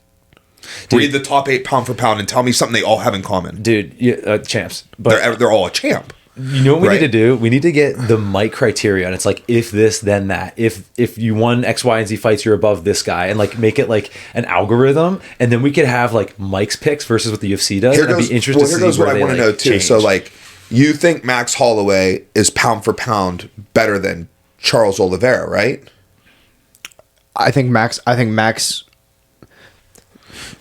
Read the top 8 pound for pound and tell me something they all have in common. Dude, champs. But they're all a champ. You know what we need to do? We need to get the Mike criteria, and it's if this, then that. If you won X, Y, and Z fights, you're above this guy, and make it an algorithm, and then we could have Mike's picks versus what the UFC does. I'd be interested to see here's what I want to know too. Change. So you think Max Holloway is pound for pound better than Charles Oliveira, right? I think Max.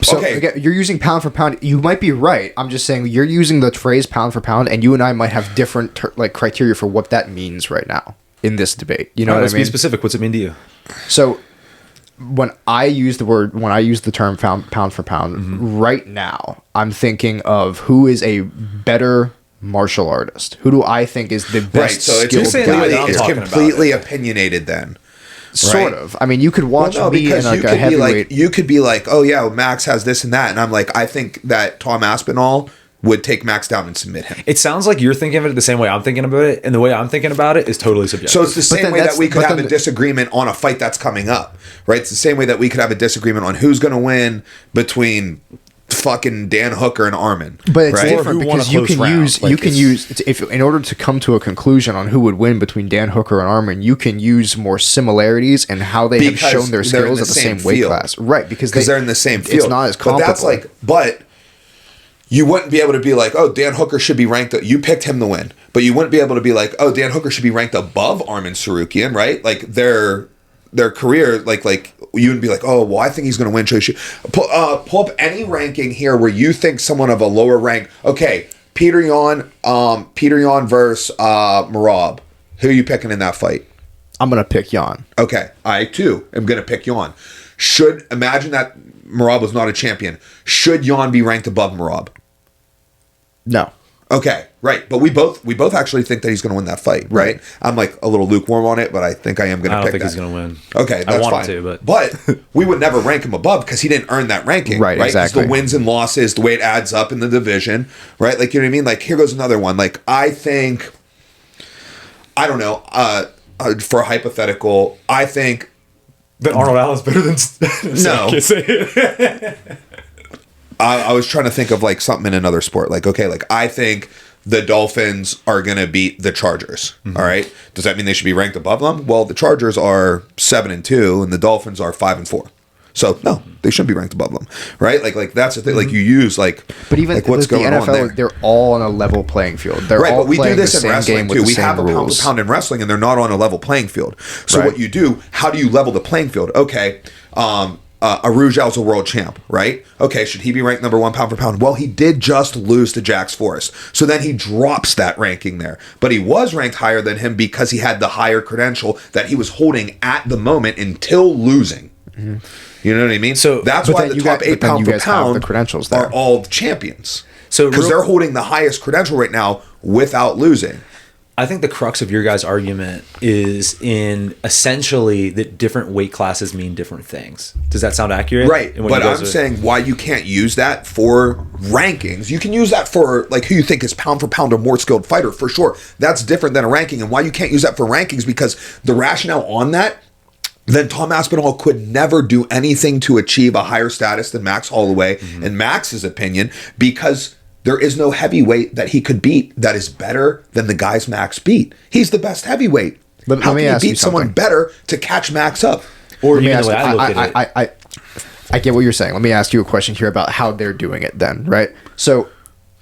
So okay. Again, you're using pound for pound. You might be right. I'm just saying you're using the phrase pound for pound, and you and I might have different criteria for what that means right now in this debate. You know what I mean? Let's be specific. What's it mean to you? So when I use the term pound for pound, right now I'm thinking of who is a better martial artist. Who do I think is the best? Right. So it's completely opinionated then. Sort of. I mean, you could watch me in a heavyweight. You could be oh yeah, Max has this and that, and I'm I think that Tom Aspinall would take Max down and submit him. It sounds like you're thinking of it the same way I'm thinking about it, and the way I'm thinking about it is totally subjective. So it's the same way that we could have a disagreement on a fight that's coming up, right? It's the same way that we could have a disagreement on who's going to win between fucking Dan Hooker and Armin. But it's right? different because you can use if in order to come to a conclusion on who would win between Dan Hooker and Armin, you can use more similarities and how they have shown their skills at the same weight class, right? Because they're in the same field. It's not as comparable. But you wouldn't be able to be like, oh, Dan Hooker should be ranked. You picked him to win, but you wouldn't be able to be like, oh, Dan Hooker should be ranked above Armin Sarukian, right? Like their career, like you would be like, oh, well, I think he's going to win. Pull up any ranking here where you think someone of a lower rank. Okay, Peter Yan versus Merab. Who are you picking in that fight? I'm going to pick Yan. Okay, I too am going to pick Yan. Imagine that Merab was not a champion. Should Yan be ranked above Merab? No. Okay, right. But we both actually think that he's going to win that fight, right? I'm like a little lukewarm on it, but I think I am going to pick that. I don't think he's going to win. Okay, that's I want fine. him to, but we would never rank him above because he didn't earn that ranking, right? Exactly. The wins and losses, the way it adds up in the division, right? Like, you know what I mean? Like, here goes another one. Like, I think, I don't know, for a hypothetical, I think that Arnold Allen's better than no. I was trying to think of like something in another sport. Like, okay, like I think the Dolphins are going to beat the Chargers. Mm-hmm. All right. Does that mean they should be ranked above them? Well, the Chargers are 7-2 and the Dolphins are 5-4. So no, they shouldn't be ranked above them, right? Like that's the thing. Like you use like, but even like what's going NFL, on there? They're all on a level playing field. They're right, all but we do this the in wrestling too. We have a pound rules. for pound in wrestling, and they're not on a level playing field. So what you do? How do you level the playing field? Okay, Arujal's a world champ, right? Okay, should he be ranked number 1 pound for pound? Well, he did just lose to Jax Forrest, so then he drops that ranking there. But he was ranked higher than him because he had the higher credential that he was holding at the moment until losing. Mm-hmm. You know what I mean? So that's why the top 8 pound for pound the credentials there. are all champions. So because they're holding the highest credential right now without losing. I think the crux of your guys' argument is in essentially that different weight classes mean different things. Does that sound accurate? Right. But I'm saying why you can't use that for rankings. You can use that for like who you think is pound for pound a more skilled fighter, for sure. That's different than a ranking. And why you can't use that for rankings, because the rationale on that, then Tom Aspinall could never do anything to achieve a higher status than Max Holloway, in Max's opinion, because there is no heavyweight that he could beat that is better than the guys Max beat. He's the best heavyweight. How can he beat someone better to catch Max up? Or even the way I look at it. I get what you're saying. Let me ask you a question here about how they're doing it then, right? So,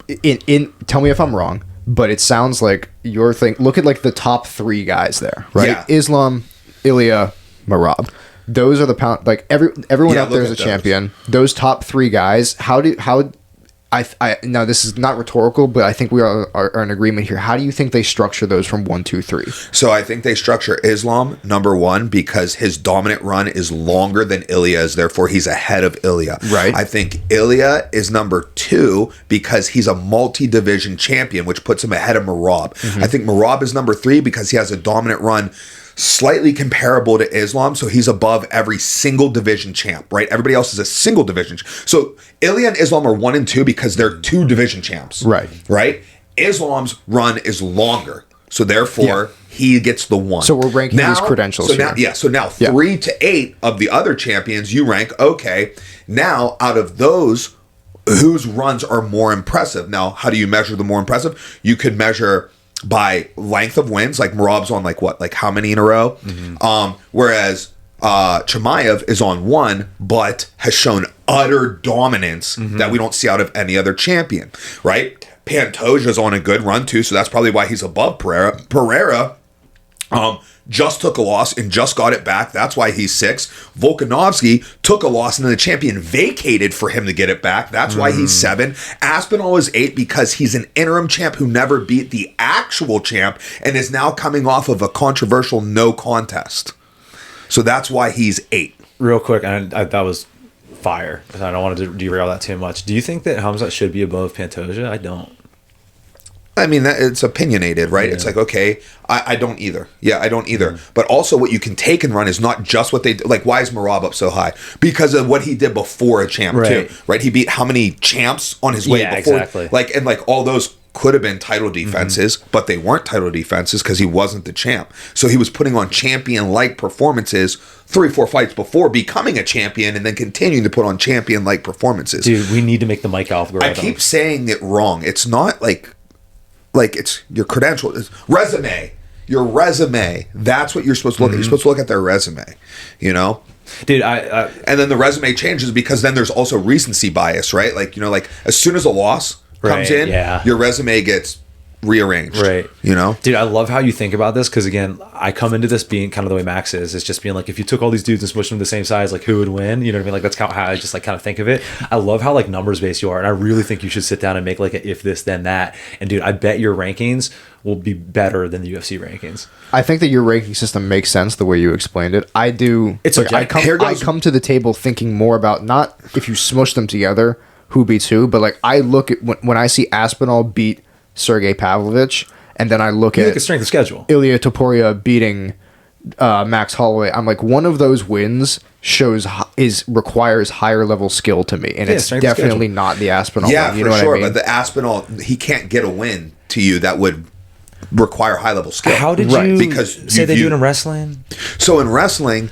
tell me if I'm wrong, but it sounds like your thing. Look at like the top 3 guys there, right? Yeah. Islam, Ilya, Merab. Those are the pound. Like everyone out there is a champion. Those top 3 guys. I now this is not rhetorical, but I think we are in agreement here. How do you think they structure those from 1, 2, 3? So I think they structure Islam number 1 because his dominant run is longer than Ilya's, therefore he's ahead of Ilya. Right. I think Ilya is number 2 because he's a multi-division champion, which puts him ahead of Merab. Mm-hmm. I think Merab is number 3 because he has a dominant run slightly comparable to Islam, so he's above every single division champ, right? Everybody else is a single division. So Ilya and Islam are 1 and 2 because they're 2 division champs, right? Islam's run is longer, so therefore he gets the 1. So we're ranking his credentials. So now 3 to 8 of the other champions you rank. Okay, now out of those, whose runs are more impressive? Now, how do you measure the more impressive? You could measure by length of wins, like Merab's on like how many in a row, whereas Chimaev is on 1 but has shown utter dominance that we don't see out of any other champion, right? Pantoja's on a good run too, so that's probably why he's above Pereira just took a loss and just got it back. That's why he's 6. Volkanovski took a loss and then the champion vacated for him to get it back. That's why he's 7. Aspinall is 8 because he's an interim champ who never beat the actual champ and is now coming off of a controversial no contest. So that's why he's 8. Real quick, and that was fire. I don't want to derail that too much. Do you think that Hamzat should be above Pantoja? I don't. I mean, it's opinionated, right? It's like, okay, I don't either. Yeah, I don't either. But also what you can take and run is not just what they do. Like, why is Merab up so high? Because of what he did before a champ, too. Right? He beat how many champs on his way before? Exactly. Like all those could have been title defenses, but they weren't title defenses because he wasn't the champ. So he was putting on champion-like performances 3-4 fights before becoming a champion and then continuing to put on champion-like performances. Dude, we need to make the Mike algorithm. I keep saying it wrong. It's not like it's your credential. It's resume. Your resume. That's what you're supposed to look at. You're supposed to look at their resume, you know? Dude, and then the resume changes because then there's also recency bias, right? Like, you know, like as soon as a loss comes in, your resume gets rearranged, right? You know, dude, I love how you think about this because again, I come into this being kind of the way Max is. It's just being like, if you took all these dudes and smushed them the same size, like who would win? You know what I mean? Like that's how I just like kind of think of it. I love how like numbers based you are, and I really think you should sit down and make like a if this then that. And dude, I bet your rankings will be better than the UFC rankings. I think that your ranking system makes sense the way you explained it. I do. It's like, I come to the table thinking more about not if you smush them together, who beats who, but like I look at when I see Aspinall beat Sergey Pavlovich, and then I look at a strength of schedule. Ilya Topuria beating Max Holloway. I'm like, one of those wins requires higher level skill to me, and it's definitely not the Aspinall. Yeah, one, you for know sure. what I mean? But the Aspinall, he can't get a win to you that would require high level skill. How did you because say they do it in wrestling? So in wrestling.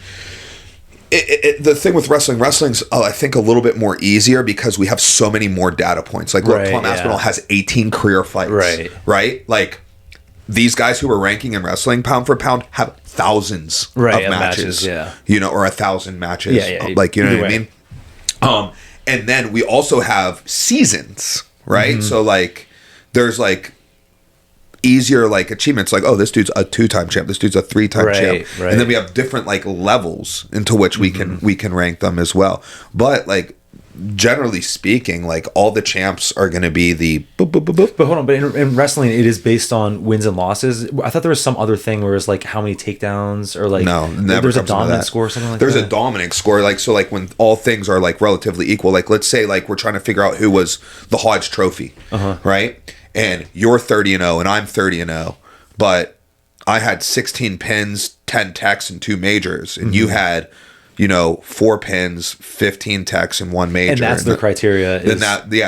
The thing with wrestling's I think a little bit more easier because we have so many more data points. Like, look, Plum Aspinall has 18 career fights. Right? Like, these guys who are ranking in wrestling pound for pound have thousands of matches. You know, or 1,000 matches. Like, you know what I mean? And then we also have seasons, right? So, like, there's, like, easier like achievements like, oh, this dude's a 2-time champ, this dude's a 3-time champ, and then we have different like levels into which we can rank them as well. But like generally speaking, like all the champs are going to be the boop, boop, boop, boop. But hold on, but in wrestling it is based on wins and losses. I thought there was some other thing where it's like how many takedowns or like no, never there's a dominant score or something like there's that. There's a dominant score, like so like when all things are like relatively equal, like let's say like we're trying to figure out who was the Hodge Trophy, right? And you're 30-0 and I'm 30-0, but I had 16 pins, 10 techs, and 2 majors, and you had, you know, 4 pins, 15 techs, and 1 major. And that's their criteria.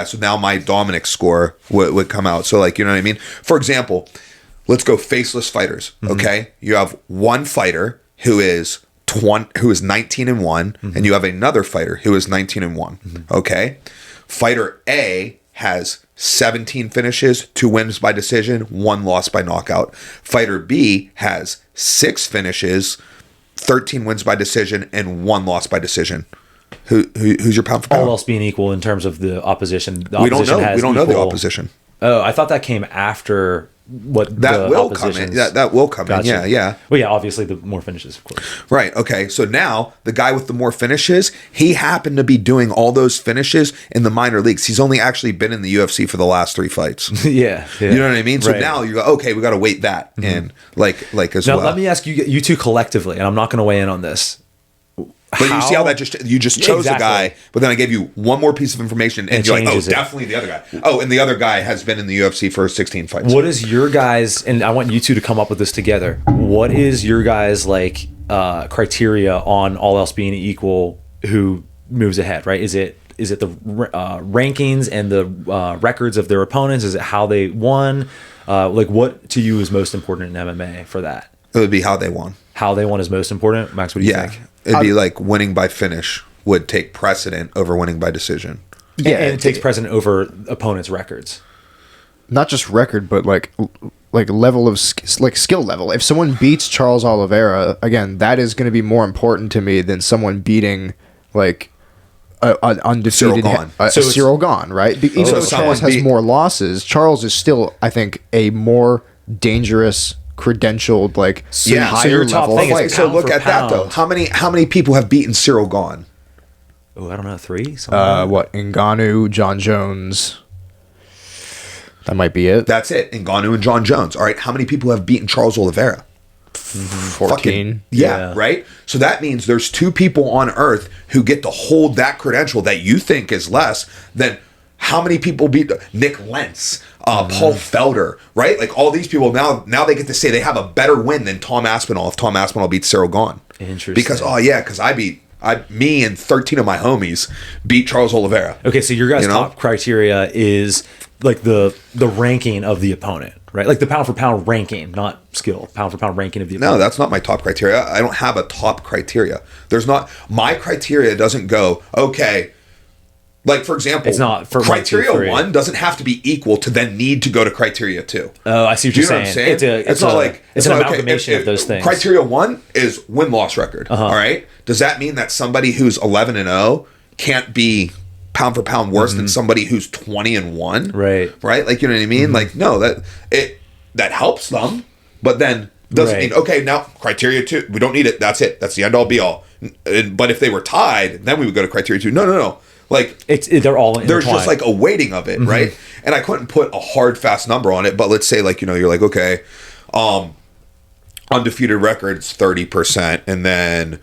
So now my Dominic score would come out. So like, you know what I mean? For example, let's go faceless fighters. Okay, you have one fighter who is 19-1, and you have another fighter who is 19-1. Okay, fighter A has 17 finishes, 2 wins by decision, 1 loss by knockout. Fighter B has 6 finishes, 13 wins by decision, and 1 loss by decision. Who's your pound for pound? All else being equal in terms of the opposition. We don't know the opposition. Oh, I thought that came after what that will come in. That will come in. Yeah. Well, yeah, obviously the more finishes, of course. Right. Okay. So now the guy with the more finishes, he happened to be doing all those finishes in the minor leagues. He's only actually been in the UFC for the last 3 fights. Yeah. You know what I mean? So now you go, okay, we got to weight that in, like as well. Now let me ask you two collectively, and I'm not going to weigh in on this. But you see how that you just chose a guy, but then I gave you one more piece of information, and you're like, oh, definitely the other guy. Oh, and the other guy has been in the UFC for 16 fights. What is your guys? And I want you two to come up with this together. What is your guys like criteria on all else being equal? Who moves ahead? Right? Is it the rankings and the records of their opponents? Is it how they won? Like what to you is most important in MMA for that? It would be how they won. How they won is most important. Max, what do you think? It'd be like winning by finish would take precedent over winning by decision. Yeah, and it takes precedent over opponents' records. Not just record, but like level of skill level. If someone beats Charles Oliveira, again, that is going to be more important to me than someone beating like an undefeated Cyril Gane, right? Even though Charles has more losses, Charles is still, I think, a more dangerous, credentialed, higher level fight. So look at that though. How many people have beaten Cyril Gane? Oh, I don't know, 3. Ngannou, John Jones. That might be it. That's it. Ngannou and John Jones. All right. How many people have beaten Charles Oliveira? 14. Yeah, right? So that means there's 2 people on earth who get to hold that credential that you think is less than how many people beat Nick Lentz, Paul Felder, right? Like all these people now they get to say they have a better win than Tom Aspinall if Tom Aspinall beats Cyril Gahn. Interesting. Because me and 13 of my homies beat Charles Oliveira. Okay, so your guys' top criteria is like the ranking of the opponent, right? Like the pound for pound ranking, not skill. Pound for pound ranking of the opponent. No, that's not my top criteria. I don't have a top criteria. My criteria doesn't go, okay, like for example, it's not for criteria 1 doesn't have to be equal to then need to go to criteria 2. Oh, I see what you're saying. What I'm saying? It's an amalgamation of those things. Criteria 1 is win-loss record. All right. Does that mean that somebody who's 11-0 can't be pound for pound worse than somebody who's 20-1? Right. Like, you know what I mean? Like, no, that helps them, but then doesn't mean, okay, now criteria 2, we don't need it. That's it. That's the end all be all. But if they were tied, then we would go to criteria 2. No. Like they're all intertwined. There's just like a weighting of it, right? And I couldn't put a hard fast number on it, but let's say like, you're like, okay, undefeated records 30%, and then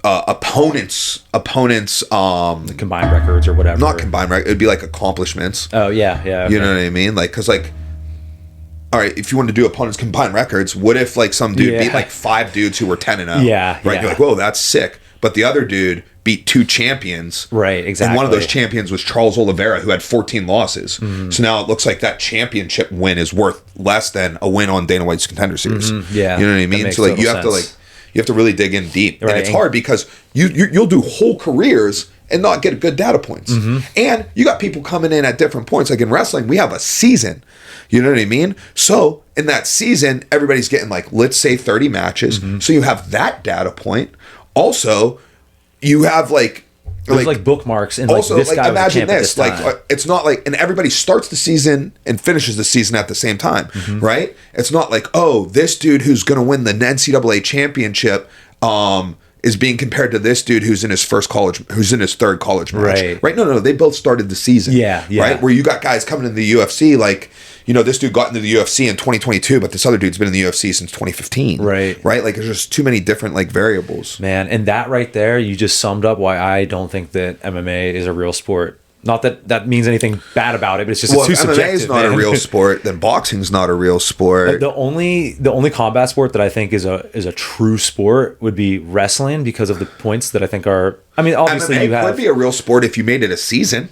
opponents the combined records or whatever. Not combined records, it'd be like accomplishments. Oh yeah. Okay. You know what I mean? Like, cuz like, all right, if you want to do opponents combined records, what if like some dude beat like 5 dudes who were 10-0? Yeah. Right. You're like, whoa, that's sick. But the other dude beat 2 champions. Right, exactly. And one of those champions was Charles Oliveira, who had 14 losses. So now it looks like that championship win is worth less than a win on Dana White's Contender Series. Yeah. You know what I mean? So like you have to really dig in deep. Right. And it's hard because you'll do whole careers and not get good data points. And you got people coming in at different points. Like in wrestling, we have a season. You know what I mean? So in that season, everybody's getting like, let's say 30 matches. So you have that data point. Also, you have like bookmarks and also like this guy imagine this like it's not like, and everybody starts the season and finishes the season at the same time, right? It's not like, oh, this dude who's going to win the NCAA championship is being compared to this dude who's in his third college match. Right? No, they both started the season. Yeah. Right? Where you got guys coming into the UFC like, this dude got into the UFC in 2022, but this other dude's been in the UFC since 2015. Right? Like, there's just too many different, like, variables. Man, and that right there, you just summed up why I don't think that MMA is a real sport. Not that that means anything bad about it, but it's just it's too subjective. MMA is not a real sport, then boxing's not a real sport. The only combat sport that I think is a true sport would be wrestling because of the points that I think are. I mean, obviously MMA would be a real sport if you made it a season.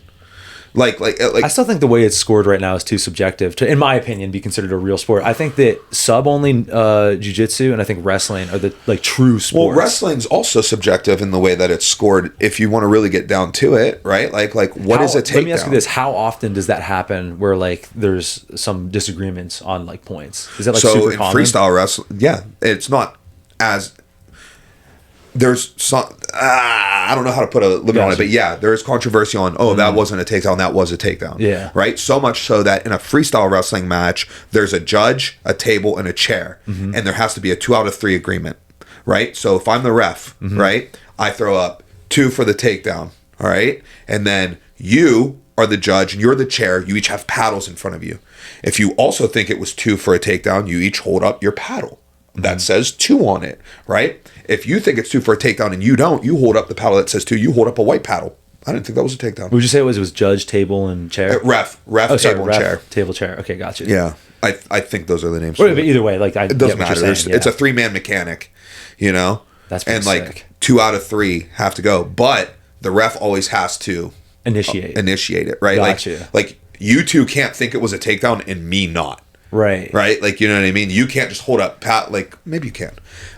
Like I still think the way it's scored right now is too subjective to, in my opinion, be considered a real sport. I think that sub only jiu-jitsu and I think wrestling are the like true sports. Well, wrestling's also subjective in the way that it's scored. If you want to really get down to it, right? Like what is a takedown? Let me ask you this: how often does that happen? Where like there's some disagreements on like points? Is that like super common? Freestyle wrestling? Yeah, it's not as. There's some I don't know how to put a limit on it, but yeah, there is controversy on that wasn't a takedown, that was a takedown. Yeah. Right? So much so that in a freestyle wrestling match, there's a judge, a table, and a chair. And there has to be a 2 out of 3 agreement. Right? So if I'm the ref, right, I throw up 2 for the takedown. All right? And then you are the judge and you're the chair, you each have paddles in front of you. If you also think it was 2 for a takedown, you each hold up your paddle that says 2 on it, right? If you think it's 2 for a takedown and you don't, you hold up the paddle that says 2. You hold up a white paddle. I didn't think that was a takedown. Would you say it was judge, table, and chair? Ref, table, and chair. Table, chair. Okay, gotcha. Yeah, I think those are the names. But either way, like it doesn't matter. It's a 3-man mechanic, That's and sick. like 2 out of 3 have to go, but the ref always has to initiate it, right? Gotcha. Like you two can't think it was a takedown and me not. Right. Like, you know what I mean? You can't just hold up like maybe you can,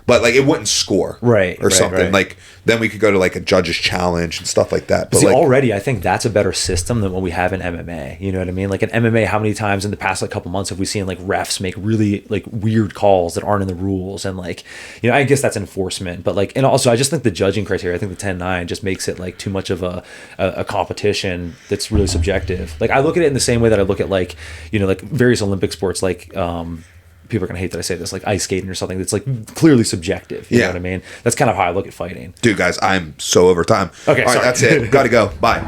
but like it wouldn't score, or something. Right. Like then we could go to like a judge's challenge and stuff like that. But see, like, already I think that's a better system than what we have in MMA. You know what I mean? Like in MMA, how many times in the past like couple months have we seen like refs make really like weird calls that aren't in the rules? And like, I guess that's enforcement, but like, and also I just think the judging criteria, I think the 10-9 just makes it like too much of a competition that's really subjective. Like I look at it in the same way that I look at like, like various Olympic sports, like people are gonna hate that I say this, like ice skating or something that's like clearly subjective. You know what I mean? That's kind of how I look at fighting. Dude, guys, I'm so over time. Okay, all right, sorry. that's it. Gotta go. Bye.